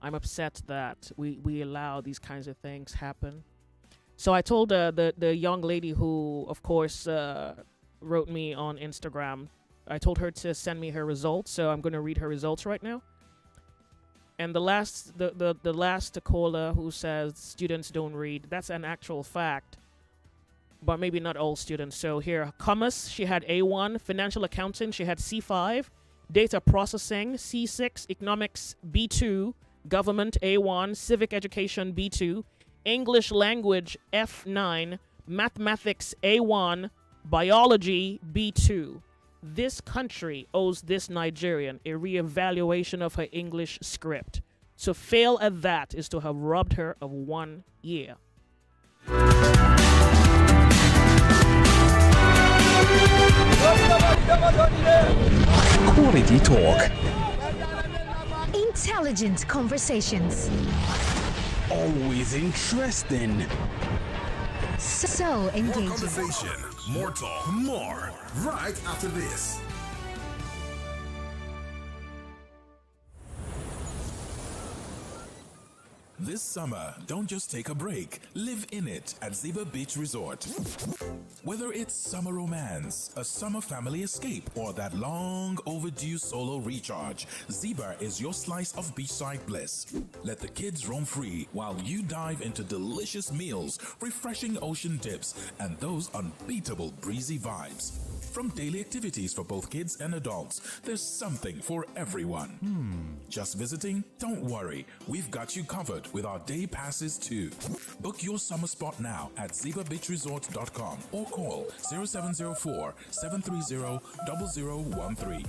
I'm upset that we allow these kinds of things happen. So I told the young lady who, of course, wrote me on Instagram. I told her to send me her results, so I'm going to read her results right now. And the last caller who says students don't read, that's an actual fact, but maybe not all students. So here, commerce, she had A1, financial accounting, she had C5, data processing, C6, economics, B2, government, A1, civic education, B2, English language, F9, mathematics, A1, biology, B2. This country owes this Nigerian a reevaluation of her English script. To fail at that is to have robbed her of 1 year. Quality talk. Intelligent conversations. Always interesting. So engaging. More conversation, more talk, more right after this. This summer, don't just take a break. Live in it at Ziba Beach Resort. Whether it's summer romance, a summer family escape, or that long overdue solo recharge, Ziba is your slice of beachside bliss. Let the kids roam free while you dive into delicious meals, refreshing ocean dips, and those unbeatable breezy vibes. From daily activities for both kids and adults, there's something for everyone. Just visiting? Don't worry. We've got you covered with our day passes too. Book your summer spot now at zibabeachresort.com or call 0704-730-0013.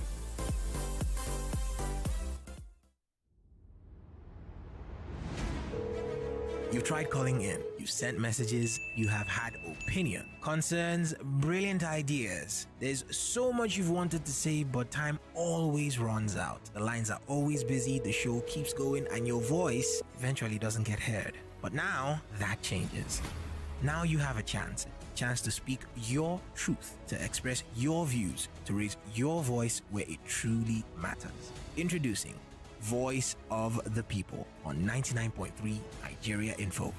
You've tried calling in, you've sent messages, you have had opinion, concerns, brilliant ideas. There's so much you've wanted to say, but time always runs out. The lines are always busy, the show keeps going, and your voice eventually doesn't get heard. But now, that changes. Now you have a chance to speak your truth, to express your views, to raise your voice where it truly matters. Introducing Voice of the People on 99.3 Nigeria Info.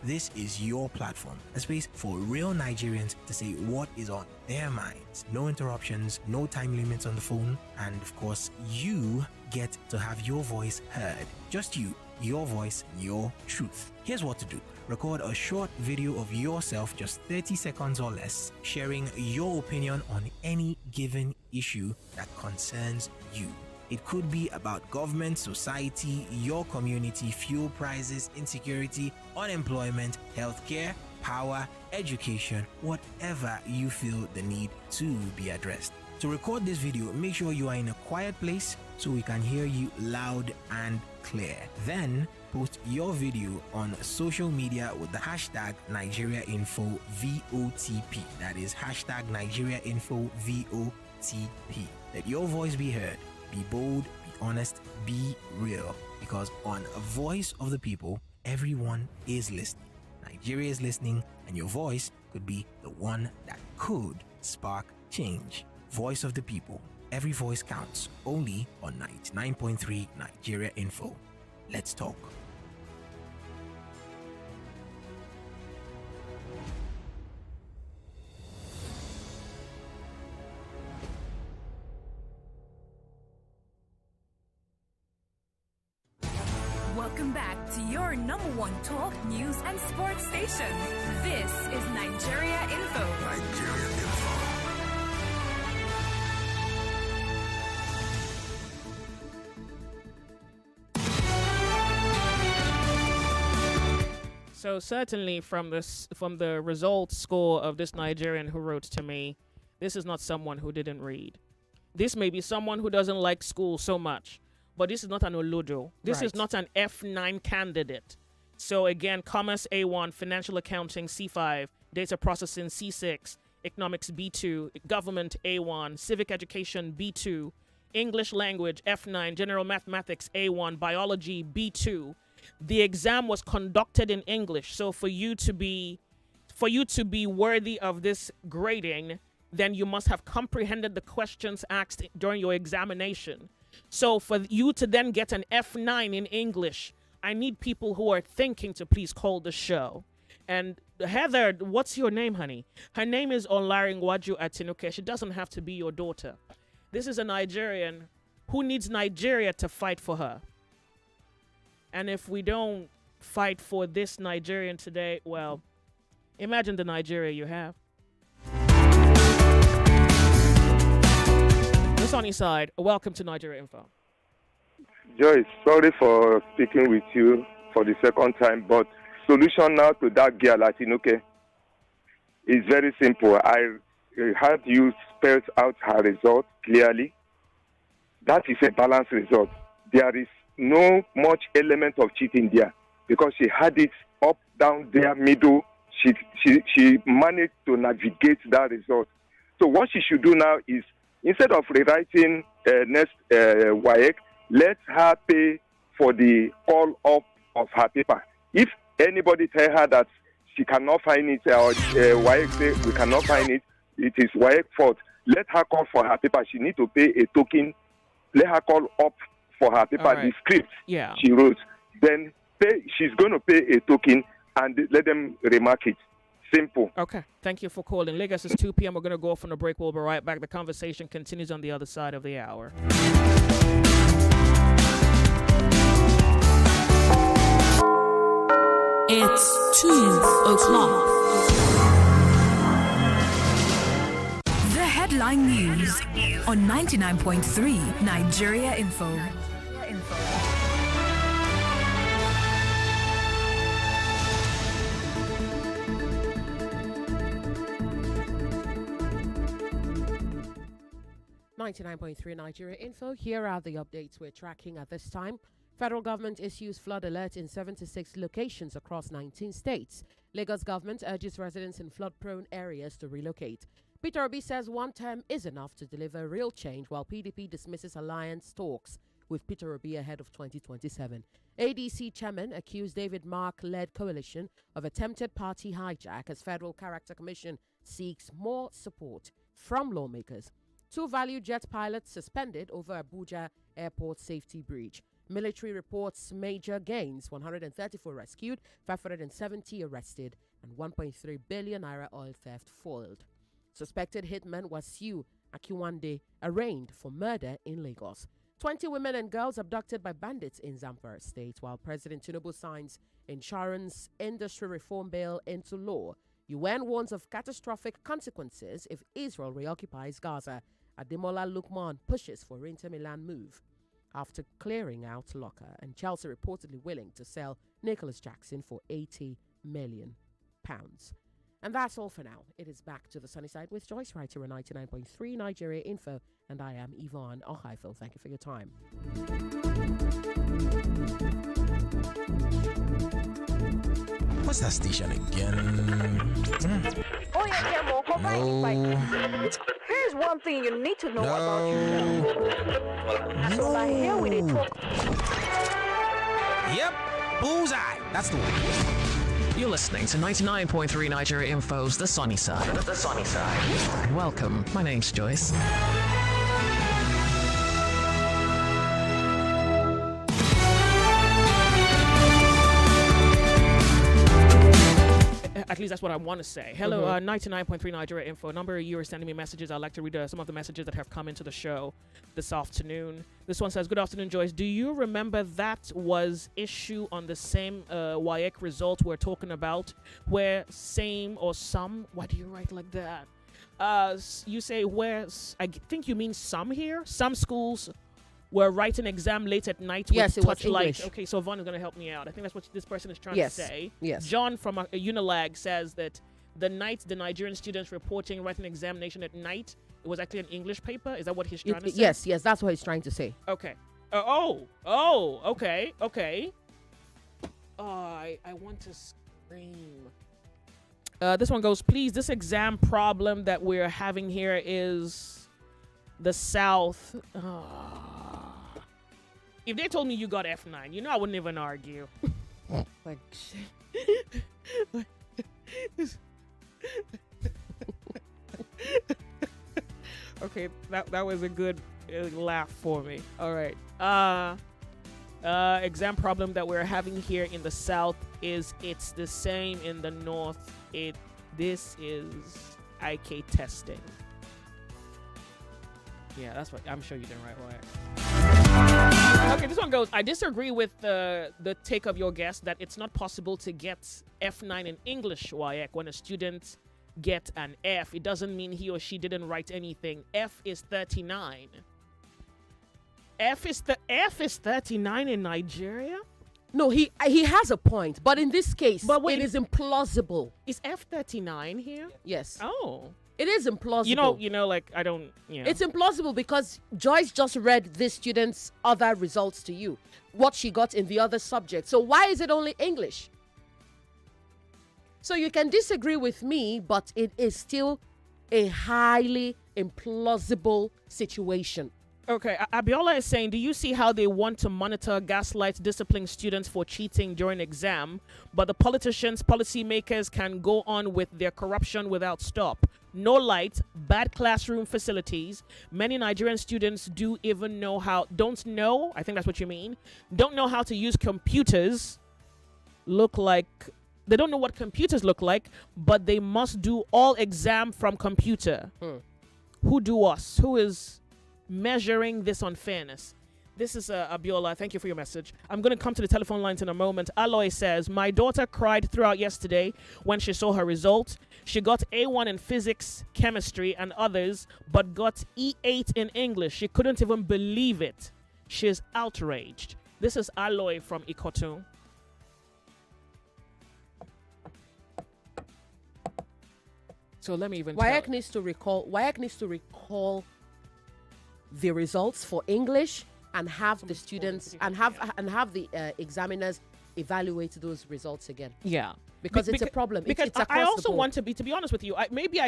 This is your platform, a space for real Nigerians to say what is on their minds. No interruptions, no time limits on the phone, and of course, you get to have your voice heard. Just you, your voice, your truth. Here's what to do. Record a short video of yourself, just 30 seconds or less, sharing your opinion on any given issue that concerns you. It could be about government, society, your community, fuel prices, insecurity, unemployment, healthcare, power, education, whatever you feel the need to be addressed. To record this video, make sure you are in a quiet place so we can hear you loud and clear. Then post your video on social media with the hashtag NigeriaInfoVOTP. That is hashtag NigeriaInfoVOTP. Let your voice be heard. Be bold, be honest, be real. Because on a Voice of the People, everyone is listening. Nigeria is listening, and your voice could be the one that could spark change. Voice of the People. Every voice counts. Only on 99.3 Nigeria Info. Let's talk. Welcome back to your number one talk, news, and sports station. This is Nigeria Info. Nigeria Info. So certainly from the results score of this Nigerian who wrote to me, this is not someone who didn't read. This may be someone who doesn't like school so much, but this is not an Olodo. This is not an F9 candidate. So again, Commerce A1, Financial Accounting C5, Data Processing C6, Economics B2, Government A1, Civic Education B2, English Language F9, General Mathematics A1, Biology B2. The exam was conducted in English. So for you to be worthy of this grading, then you must have comprehended the questions asked during your examination. So for you to then get an F9 in English, I need people who are thinking to please call the show. And Heather, what's your name, honey? Her name is Olarinwaju Atinuke. She doesn't have to be your daughter. This is a Nigerian who needs Nigeria to fight for her. And if we don't fight for this Nigerian today, well, imagine the Nigeria you have. The sunny side, welcome to Nigeria Info. Joyce, sorry for speaking with you for the second time, but solution now to that girl, Atinuke, is very simple. I had you spell out her result clearly. That is a balanced result. There is no much element of cheating there because she had it up, down, there, middle. She managed to navigate that result. So what she should do now is, instead of rewriting next WAEC, let her pay for the call up of her paper. If anybody tell her that she cannot find it, or WAEC say we cannot find it, it is WAEC fault, let her call for her paper. She need to pay a token. Let her call up for her paper, the script she wrote. Then she's going to pay a token and let them remark it. Simple. Okay. Thank you for calling. Lagos is 2 p.m. We're going to go off on a break. We'll be right back. The conversation continues on the other side of the hour. It's 2 o'clock. The headline news on 99.3 Nigeria Info. .3 Nigeria Info. Here are the updates we're tracking at this time. Federal government issues flood alert in 76 locations across 19 states. Lagos government urges residents in flood-prone areas to relocate. Peter Obi says one term is enough to deliver real change, while PDP dismisses alliance talks with Peter Obi ahead of 2027. ADC chairman accused David Mark-led coalition of attempted party hijack as Federal Character Commission seeks more support from lawmakers. 2 value jet pilots suspended over Abuja airport safety breach. Military reports major gains: 134 rescued, 570 arrested, and 1.3 billion naira oil theft foiled. Suspected hitman Wasiu Akiwande arraigned for murder in Lagos. 20 women and girls abducted by bandits in Zamfara State, while President Tinubu signs insurance industry reform bill into law. UN warns of catastrophic consequences if Israel reoccupies Gaza. Ademola Lookman pushes for Inter Milan move after clearing out Locker, and Chelsea reportedly willing to sell Nicholas Jackson for £80 million. And that's all for now. It is back to the sunny side with Joyce right here on 99.3 Nigeria Info. And I am Yvonne Ohaifo. Thank you for your time. What's that station again? Oh, yeah, Camo, come No. Here's one thing you need to know about yourself. So, like, here we talk. Yep, bullseye. That's the one. You're listening to 99.3 Nigeria Info's The Sunny Side. The sunny side. Welcome. My name's Joyce. At least that's what I want to say. Hello, 99.3 Nigeria Info. A number of you are sending me messages. I'd like to read some of the messages that have come into the show this afternoon. This one says, good afternoon, Joyce. Do you remember that was issue on the same WAEC result we're talking about, where same or some, why do you write like that? You say where, I think you mean some here? Some schools were writing exam late at night with touch light. Okay, so Vaughn is going to help me out. I think that's what this person is trying to say. Yes. John from a Unilag says that the Nigerian students reporting writing examination at night, it was actually an English paper. Is that what he's trying to say? Yes, that's what he's trying to say. Okay. Okay. I want to scream. This one goes, please, this exam problem that we're having here is the South. If they told me you got F9, you know I wouldn't even argue. Like, okay, that was a good laugh for me. All right. Exam problem that we're having here in the South is it's the same in the North. This is IK testing. Yeah, that's what I'm sure you didn't write right. Okay, this one goes, I disagree with the take of your guest that it's not possible to get F9 in English WAEC when a student get an F. It doesn't mean he or she didn't write anything. F is 39. F is 39 in Nigeria? No, he has a point, but in this case, it is implausible. Is F 39 here? Yes. Oh. It is implausible. You know, like I don't. It's implausible because Joyce just read this student's other results to you, what she got in the other subject. So why is it only English? So you can disagree with me, but it is still a highly implausible situation. Okay, Abiola is saying, do you see how they want to monitor, gaslight, discipline students for cheating during exam, but the politicians, policymakers can go on with their corruption without stop? No light, bad classroom facilities. Many Nigerian students don't know how to use computers. They don't know what computers look like, but they must do all exam from computer. Who do us? Who is measuring this unfairness? This is Abiola. Thank you for your message. I'm going to come to the telephone lines in a moment. Aloy says, my daughter cried throughout yesterday when she saw her result. She got A1 in physics, chemistry, and others, but got E8 in English. She couldn't even believe it. She's outraged. This is Aloy from Ikotu. So let me even WAEC needs to recall the results for English and have the students and have the examiners evaluate those results again. Yeah, because it's a problem. Because it's I also want to be honest with you. Maybe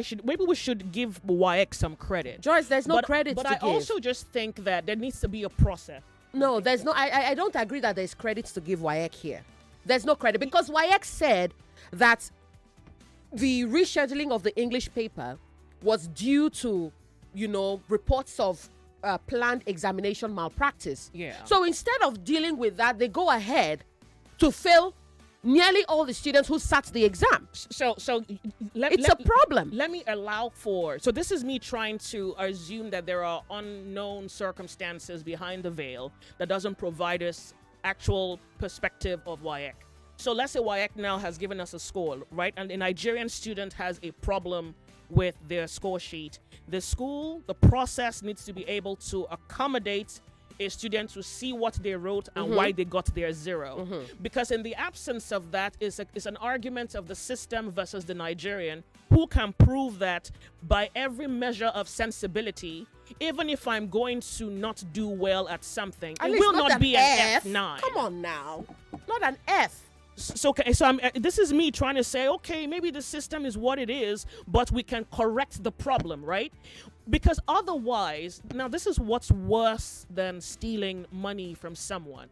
we should give WAEC some credit. Joyce, there's no credit but to give. I also just think that there needs to be a process. No, there's no. I don't agree that there's credits to give WAEC here. There's no credit because WAEC said that the rescheduling of the English paper was due to, reports of planned examination malpractice. Yeah. So instead of dealing with that, they go ahead to fail nearly all the students who sat the exam. So it's a problem. Let me allow for. So this is me trying to assume that there are unknown circumstances behind the veil that doesn't provide us actual perspective of WAEC. So let's say WAEC now has given us a score, right? And a Nigerian student has a problem with their score sheet. The process needs to be able to accommodate a student to see what they wrote and why they got their 0. Because in the absence of that is an argument of the system versus the Nigerian, who can prove that by every measure of sensibility, even if I'm going to not do well at something, At it least will not be an F9. Come on now. Not an F. So this is me trying to say, okay, maybe the system is what it is, but we can correct the problem, right? Because otherwise, now this is what's worse than stealing money from someone.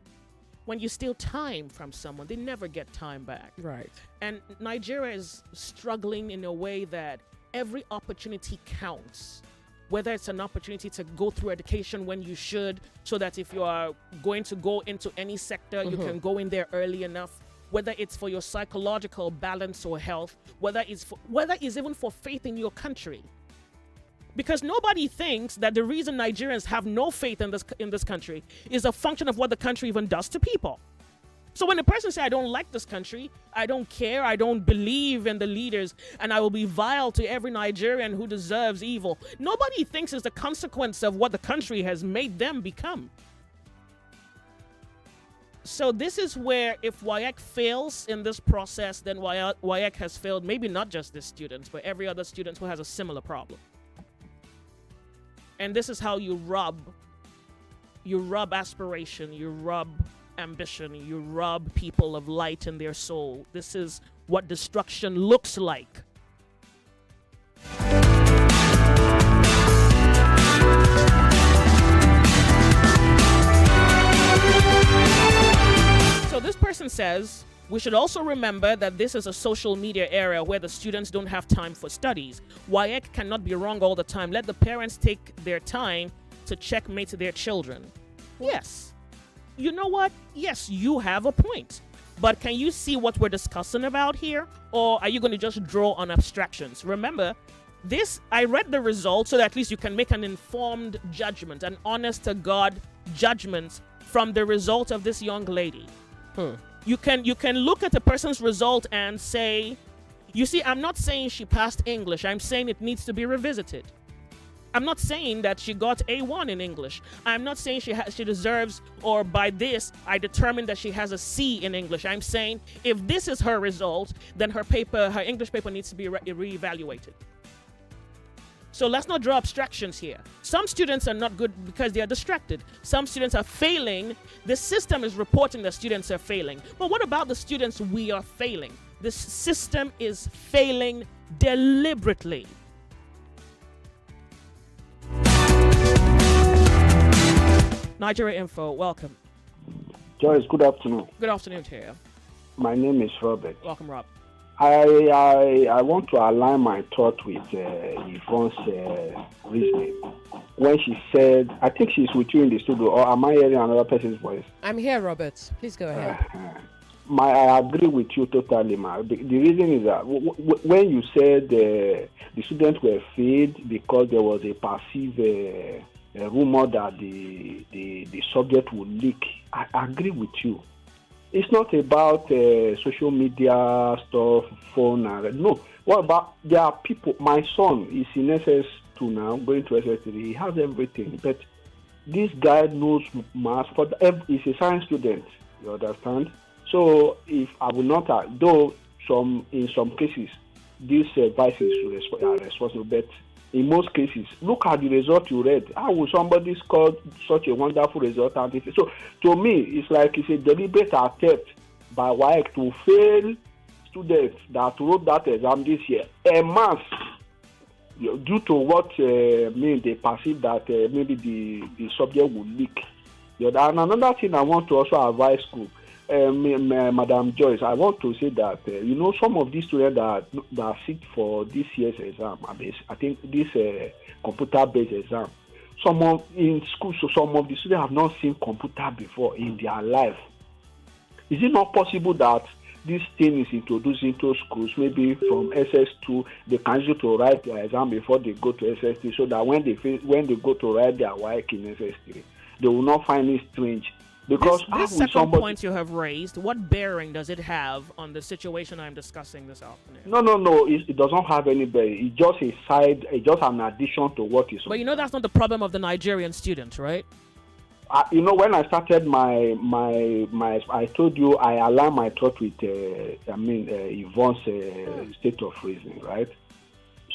When you steal time from someone, they never get time back. Right. And Nigeria is struggling in a way that every opportunity counts. Whether it's an opportunity to go through education when you should, so that if you are going to go into any sector, you can go in there early enough. Whether it's for your psychological balance or health, whether it's even for faith in your country. Because nobody thinks that the reason Nigerians have no faith in this country is a function of what the country even does to people. So when a person says, I don't like this country, I don't care, I don't believe in the leaders, and I will be vile to every Nigerian who deserves evil, nobody thinks it's the consequence of what the country has made them become. So this is where if WAEC fails in this process, then WAEC has failed, maybe not just this student, but every other student who has a similar problem. And this is how you rub aspiration, you rub ambition, you rob people of light in their soul. This is what destruction looks like. So this person says, we should also remember that this is a social media era where the students don't have time for studies. WAEC cannot be wrong all the time. Let the parents take their time to checkmate their children. Yes. You know what? Yes, you have a point. But can you see what we're discussing about here? Or are you going to just draw on abstractions? Remember, I read the results so that at least you can make an informed judgment, an honest-to-God judgment from the result of this young lady. You can look at a person's result and say, you see, I'm not saying she passed English. I'm saying it needs to be revisited. I'm not saying that she got A1 in English. I'm not saying she deserves, or by this, I determined that she has a C in English. I'm saying if this is her result, then her English paper needs to be reevaluated. So let's not draw abstractions here. Some students are not good because they are distracted. Some students are failing. The system is reporting that students are failing. But what about the students we are failing? The system is failing deliberately. Nigeria Info, welcome. Joyce, good afternoon. Good afternoon to you. My name is Robert. Welcome, Rob. I want to align my thought with Yvonne's reasoning. When she said, I think she's with you in the studio, or am I hearing another person's voice? I'm here, Robert. Please go ahead. I agree with you totally, ma. The reason is that when you said the students were failed because there was a passive rumor that the subject would leak, I agree with you. It's not about social media stuff, phone. No. What about, there are people, my son is in SS2 now, going to SS3. He has everything. But this guy knows math. He's a science student. You understand? So if I will not, though in some cases, these vices are responsible, but in most cases, look at the result you read. How will somebody score such a wonderful result? So to me, it's like it's a deliberate attempt by WAEC to fail students that wrote that exam this year en masse due to what they perceive that maybe the subject will leak. And another thing I want to also advise school, Madam Joyce, I want to say that some of these students that sit for this year's exam, I think this computer-based exam, in school, so some of the students have not seen computer before in their life. Is it not possible that this thing is introduced into schools, maybe from SS2, they can use to write their exam before they go to SS3, so that when they go to write their work in SS3, they will not find it strange. Because this second point you have raised, what bearing does it have on the situation I'm discussing this afternoon? No, it doesn't have any bearing. It's just it's just an addition to what is. But that's not the problem of the Nigerian student, right? when I started my, I told you I aligned my thought with, Yvonne's state of reason, right?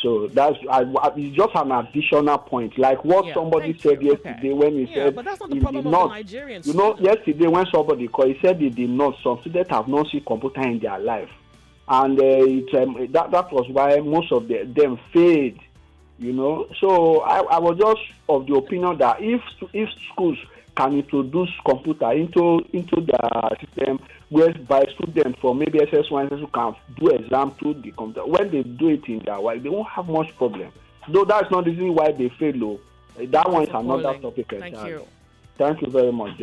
So that's it's just an additional point, like what somebody said yesterday when he said, but that's not the problem of the Nigerians. Yesterday when somebody called, he said they did not. Some students have not seen computer in their life, and that was why most of them failed. So I was just of the opinion that if schools can introduce computer into the system, whereby students from maybe SS1, SS2 can do exam through the computer. When they do it in their way, they won't have much problem. Though that's not the reason why they fail. That one is another topic. Thank you. Thank you very much.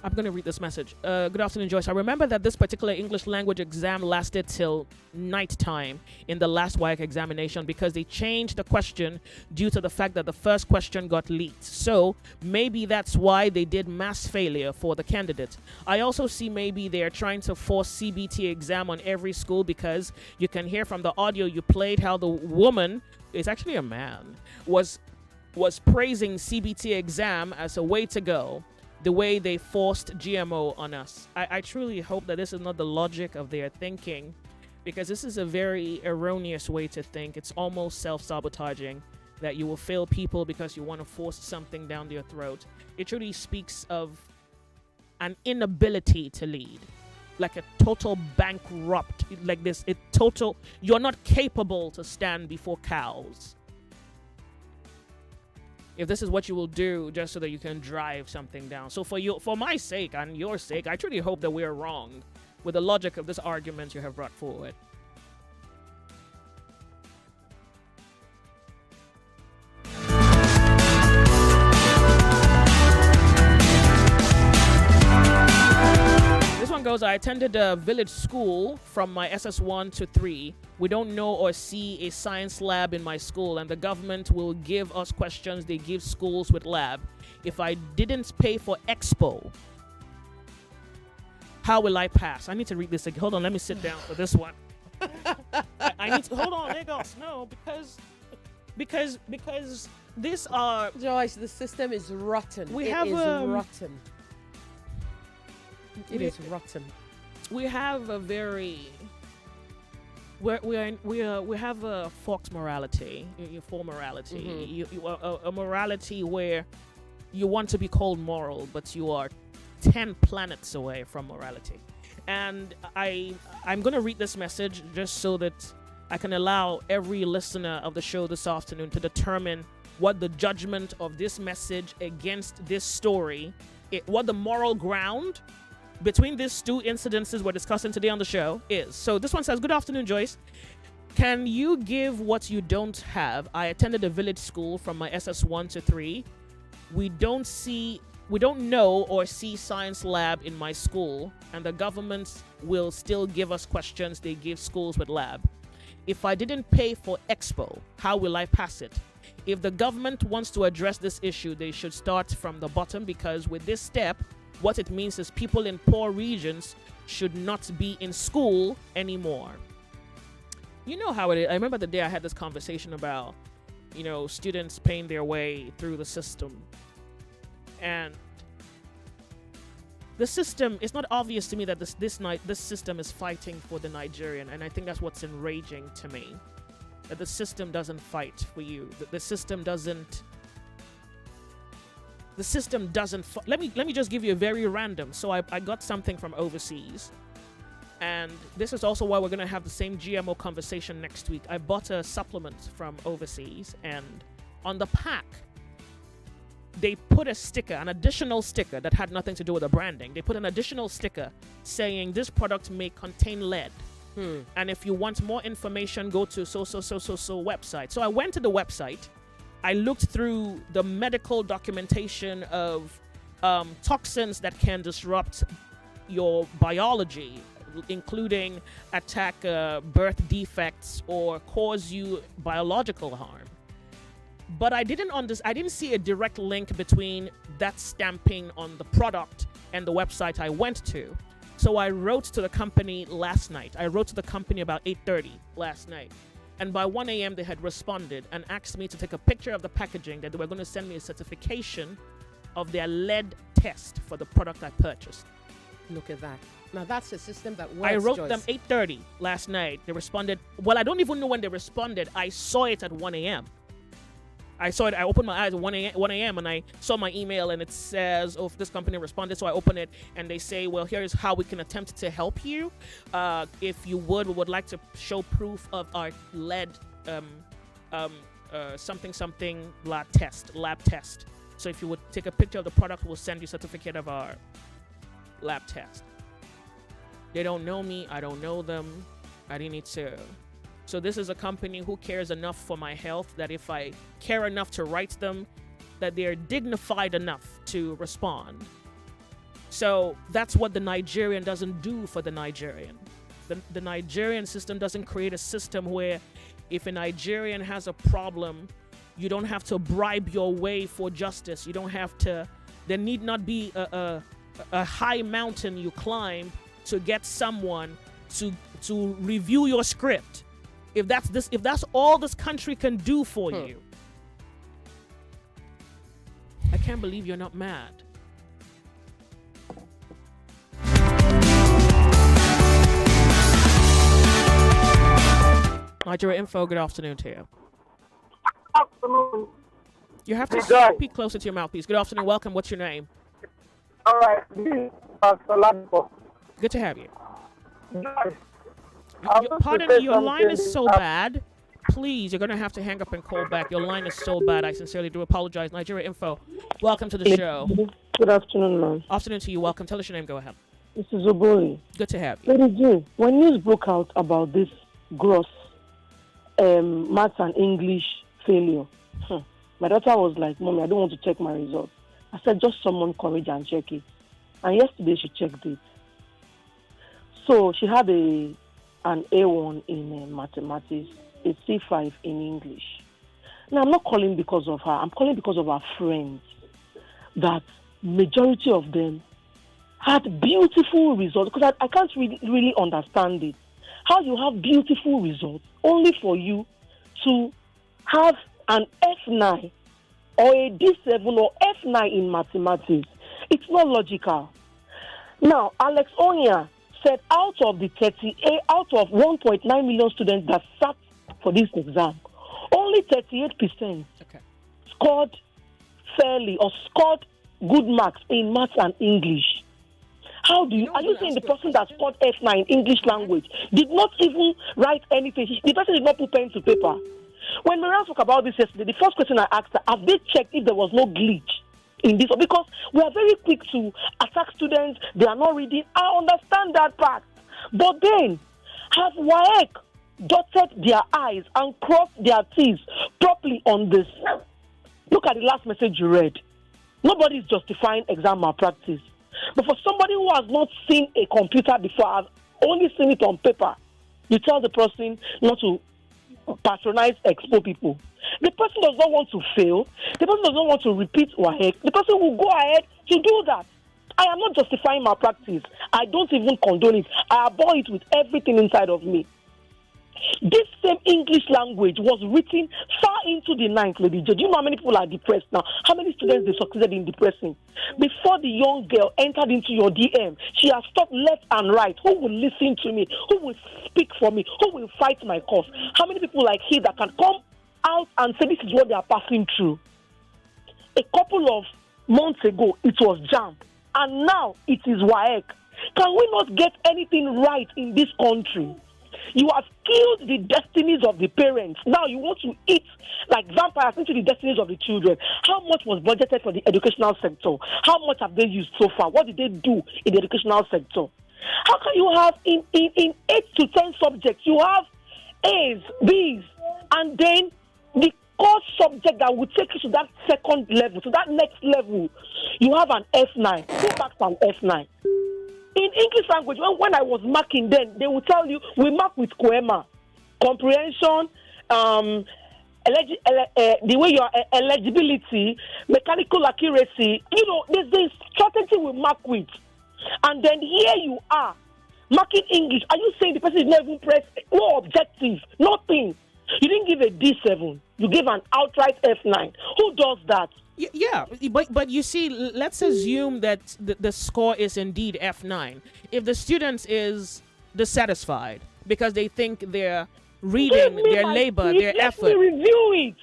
I'm going to read this message. Good afternoon, Joyce. I remember that this particular English language exam lasted till nighttime in the last WAEC examination because they changed the question due to the fact that the first question got leaked. So maybe that's why they did mass failure for the candidate. I also see maybe they're trying to force CBT exam on every school because you can hear from the audio you played how the woman, it's actually a man, was praising CBT exam as a way to go. The way they forced GMO on us. I truly hope that this is not the logic of their thinking, because this is a very erroneous way to think. It's almost self-sabotaging that you will fail people because you want to force something down their throat. It truly speaks of an inability to lead, like a total bankrupt, like this. You're not capable to stand before cows. If this is what you will do just so that you can drive something down. So for my sake and your sake, I truly hope that we are wrong with the logic of this argument you have brought forward. This one goes, I attended a village school from my SS1 to 3. We don't know or see a science lab in my school, and the government will give us questions they give schools with lab. If I didn't pay for Expo, how will I pass? I need to read this again. Hold on, let me sit down for this one. I need to, hold on, Lagos. No, because these are... Joyce, the system is rotten. It is rotten. It is rotten. We have a very... We have a forked morality, full morality, a morality where you want to be called moral, but you are 10 planets away from morality. And I'm going to read this message just so that I can allow every listener of the show this afternoon to determine what the judgment of this message against this story, what the moral ground between these two incidences we're discussing today on the show is. So this one says, good afternoon, Joyce. Can you give what you don't have? I attended a village school from my SS1 to 3. We don't know or see science lab in my school, and the government will still give us questions they give schools with lab. If I didn't pay for Expo, how will I pass it? If the government wants to address this issue, they should start from the bottom, because with this step, what it means is people in poor regions should not be in school anymore. You know how it is. I remember the day I had this conversation about, students paying their way through the system. And the system, it's not obvious to me that this system is fighting for the Nigerian. And I think that's what's enraging to me. That the system doesn't fight for you. The system doesn't... let me just give you a very random. So I got something from overseas, and this is also why we're going to have the same GMO conversation next week. I bought a supplement from overseas, and on the pack they put a sticker, an additional sticker that had nothing to do with the branding. They put an additional sticker saying this product may contain lead. And if you want more information, go to so website. So I went to the website. I looked through the medical documentation of toxins that can disrupt your biology, including attack birth defects or cause you biological harm. But I didn't see a direct link between that stamping on the product and the website I went to. So I wrote to the company last night. I wrote to the company about 8:30 last night. And by 1 a.m., they had responded and asked me to take a picture of the packaging, that they were going to send me a certification of their lead test for the product I purchased. Look at that. Now, that's a system that works, I wrote Joyce. them 8:30 last night. They responded. Well, I don't even know when they responded. I saw it at 1 a.m. I saw it. I opened my eyes at 1 a.m. and I saw my email, and it says, "Oh, this company responded." So I open it, and they say, "Well, here's how we can attempt to help you. If you we would like to show proof of our lead something lab test. So if you would take a picture of the product, we'll send you a certificate of our lab test." They don't know me. I don't know them. I didn't need to. So this is a company who cares enough for my health that if I care enough to write them, that they're dignified enough to respond. So that's what the Nigerian doesn't do for the Nigerian. The Nigerian system doesn't create a system where if a Nigerian has a problem, you don't have to bribe your way for justice. You don't have to. There need not be a high mountain you climb to get someone to review your script. If that's all this country can do for you, I can't believe you're not mad. Nigeria Info, good afternoon to you. Afternoon. You have to speak closer to your mouth, please. Good afternoon, welcome. What's your name? All right, this is Saladipo. Good to have you. Nice. Pardon me, your line is so bad. Please, you're going to have to hang up and call back. Your line is so bad. I sincerely do apologize. Nigeria Info, welcome to the show. Good afternoon, ma'am. Afternoon to you. Welcome. Tell us your name. Go ahead. This is Oboli. Good to have you. Lady J, when news broke out about this gross maths and English failure, my daughter was like, "Mommy, I don't want to check my results." I said, "Just summon courage and check it." And yesterday she checked it. So she had an A1 in mathematics, a C5 in English. Now, I'm not calling because of her. I'm calling because of her friends. That majority of them had beautiful results. Because I can't really understand it. How you have beautiful results only for you to have an F9 or a D7 or F9 in mathematics. It's not logical. Now, Alex Onya said out of 1.9 million students that sat for this exam, only 38% scored fairly or scored good marks in maths and English. Are you saying the person that scored F9 in English language did not even write anything? The person did not put pen to paper. When Marianne spoke about this yesterday, the first question I asked her, have they checked if there was no glitch in this? Because we are very quick to attack students, they are not reading. I understand that part. But then, have WAEC dotted their I's and crossed their T's properly on this? Look at the last message you read. Nobody is justifying exam malpractice. But for somebody who has not seen a computer before, has only seen it on paper, you tell the person not to patronize expo people. The person does not want to fail. The person does not want to repeat WAEC. The person will go ahead to do that. I am not justifying malpractice. I don't even condone it. I abhor it with everything inside of me. This same English language was written far into the ninth, Lady J. Do you know how many people are depressed now? How many students they succeeded in depressing? Before the young girl entered into your DM, she has stopped left and right. Who will listen to me? Who will speak for me? Who will fight my cause? How many people like he that can come out and say this is what they are passing through? A couple of months ago, it was JAMB, and now it is WAEC. Can we not get anything right in this country? You have killed the destinies of the parents. Now you want to eat like vampires into the destinies of the children. How much was budgeted for the educational sector? How much have they used so far? What did they do in the educational sector? How can you have in 8 to 10 subjects, you have A's, B's, and then the core subject that will take you to that second level, to that next level, you have an F9. Go back to an F9. In English language, when I was marking then, they will tell you, we mark with Koema. Comprehension, the way your eligibility, mechanical accuracy, there's this strategy we mark with. And then here you are, marking English. Are you saying the person is not even pressed? No objective, nothing. You didn't give a D7. You gave an outright F9. Who does that? Yeah, but you see, let's assume that the score is indeed F9. If the student is dissatisfied because they think their reading, their labor, their effort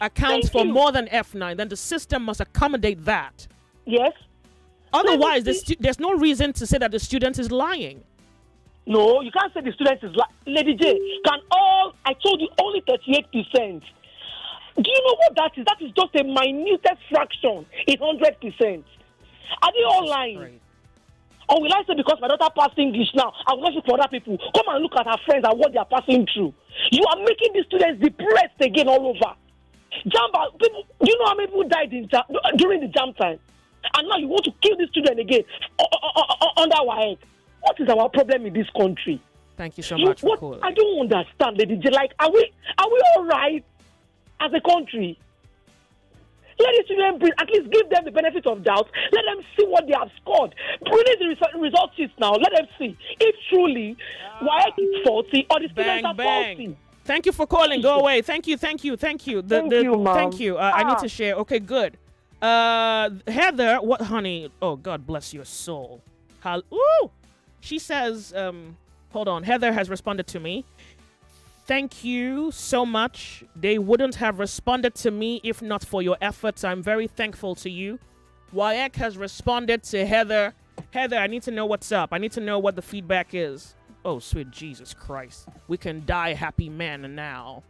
accounts for more than F9, then the system must accommodate that. Yes. Otherwise, there's no reason to say that the student is lying. No, you can't say the student is lying. Lady J, I told you only 38%. Do you know what that is? That is just a minutest fraction in 100%. Are they all lying? Great. Or will I say because my daughter passed English now, I will not look for other people? Come and look at her friends and what they are passing through. You are making the students depressed again all over. Jamba, people, do you know how many people died during the jam time? And now you want to kill the student again under our head. What is our problem in this country? Thank you so much for calling. I don't understand, Lady J. Like, are we all right as a country? Let the children breathe. At least give them the benefit of doubt. Let them see what they have scored. Release the result sheets now. Let them see if truly WAEC is faulty or the students are faulty. Thank you for calling. Go away. Thank you. Thank you, ma'am. Thank you. I need to share. Okay, good. Heather, what, honey? Oh, God bless your soul. Ooh. She says, hold on. Heather has responded to me. Thank you so much. They wouldn't have responded to me if not for your efforts. I'm very thankful to you. WAEC has responded to Heather. Heather, I need to know what's up. I need to know what the feedback is. Oh, sweet Jesus Christ. We can die happy men now.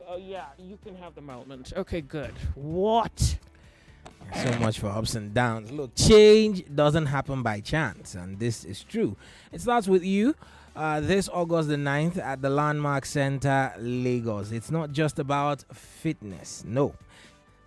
Oh, yeah, you can have the moment. Okay, good. What? So much for ups and downs. Look, change doesn't happen by chance, and this is true. It starts with you. This August the 9th at the Landmark Center, Lagos. It's not just about fitness. No.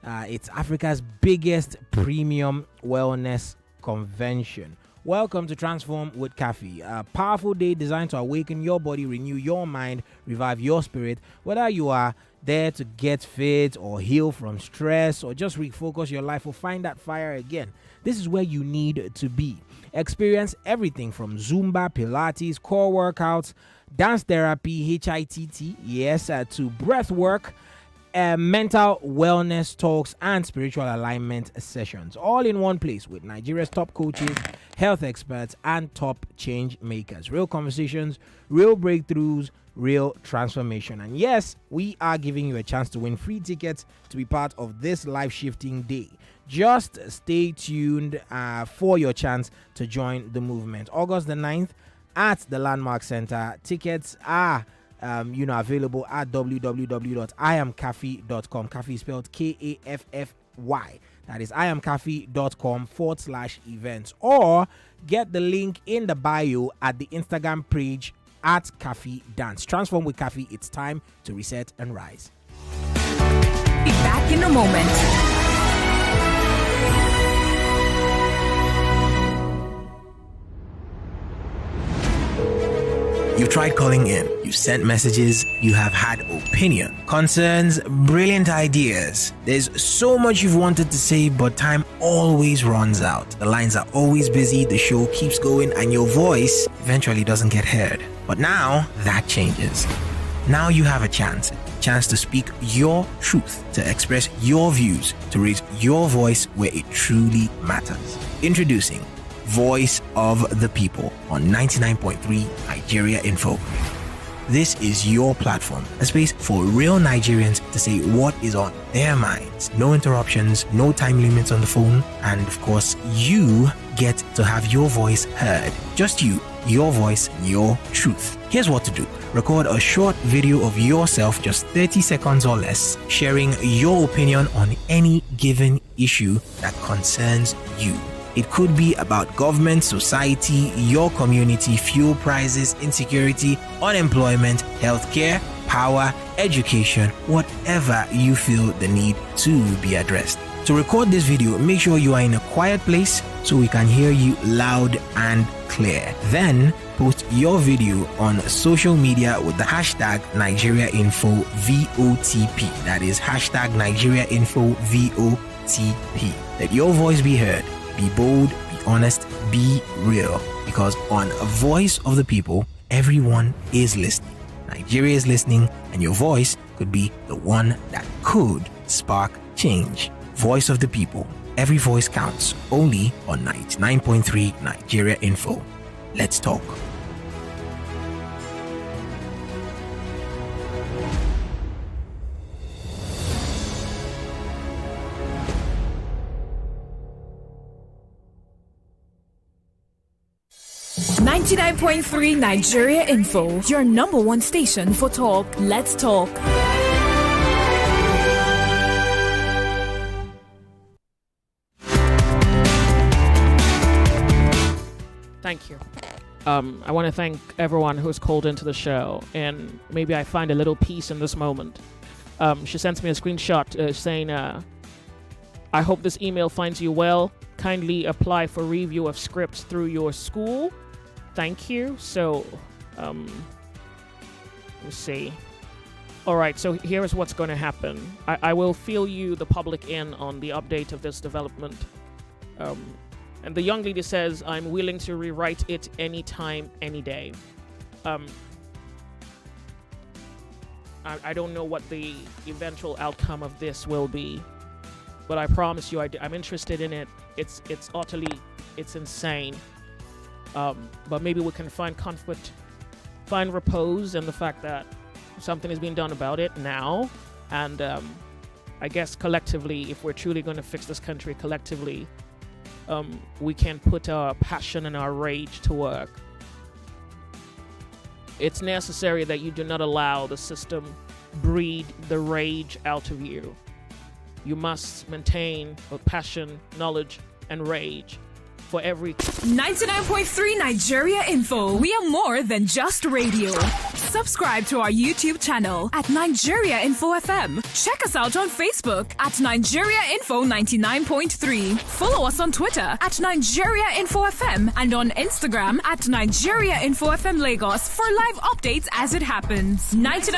It's Africa's biggest premium wellness convention. Welcome to Transform with Cafe, a powerful day designed to awaken your body, renew your mind, revive your spirit. Whether you are there to get fit or heal from stress or just refocus your life or find that fire again, this is where you need to be. Experience everything from Zumba, Pilates, core workouts, dance therapy, HIIT, yes, to breath work, mental wellness talks, and spiritual alignment sessions, all in one place with Nigeria's top coaches, health experts, and top change makers. Real conversations, real breakthroughs, real transformation. And yes, we are giving you a chance to win free tickets to be part of this life-shifting day. Just stay tuned for your chance to join the movement. August the 9th at the Landmark Center. Tickets are available at www.iamcafe.com. Cafe spelled Kaffy. That is iamcafe.com/events, or get the link in the bio at the Instagram page at Cafe Dance. Transform with Cafe. It's time to reset and rise. Be back in a moment. You tried calling in, you sent messages, you have had opinion, concerns, brilliant ideas. There's so much you've wanted to say, but time always runs out. The lines are always busy, the show keeps going, and your voice eventually doesn't get heard. But now, that changes. Now you have a chance to speak your truth, to express your views, to raise your voice where it truly matters. Introducing Voice of the People on 99.3 Nigeria Info. This is your platform, a space for real Nigerians to say what is on their minds. No interruptions, no time limits on the phone, and of course, you get to have your voice heard. Just you, your voice, your truth. Here's what to do. Record a short video of yourself, just 30 seconds or less, sharing your opinion on any given issue that concerns you. It could be about government, society, your community, fuel prices, insecurity, unemployment, healthcare, power, education, whatever you feel the need to be addressed. To record this video, make sure you are in a quiet place so we can hear you loud and clear. Then post your video on social media with the hashtag NigeriaInfoVOTP. That is hashtag NigeriaInfoVOTP. Let your voice be heard. Be bold, be honest, be real. Because on a Voice of the People, everyone is listening. Nigeria is listening, and your voice could could be the one that could spark change. Voice of the people. Every voice counts. Only on 99.3 Nigeria Info. Let's talk. .3 Nigeria Info, your number one station for talk. Let's talk. Thank you. I want to thank everyone who's called into the show, and maybe I find a little peace in this moment. She sends me a screenshot saying, I hope this email finds you well. Kindly apply for review of scripts through your school. Thank you. So, let me see. All right, so here is what's going to happen. I will fill you, the public, in on the update of this development. And the young lady says, I'm willing to rewrite it anytime, any day. I don't know what the eventual outcome of this will be, but I promise you I'm interested in it. It's insane. But maybe we can find comfort, find repose in the fact that something is being done about it now. And I guess collectively, if we're truly going to fix this country collectively, we can put our passion and our rage to work. It's necessary that you do not allow the system breed the rage out of you. You must maintain passion, knowledge, and rage for every 99.3 Nigeria Info. We are more than just radio. Subscribe to our YouTube channel at Nigeria Info FM. Check us out on Facebook at Nigeria Info 99.3. Follow us on Twitter at Nigeria Info FM and on Instagram at Nigeria Info FM Lagos for live updates as it happens. 99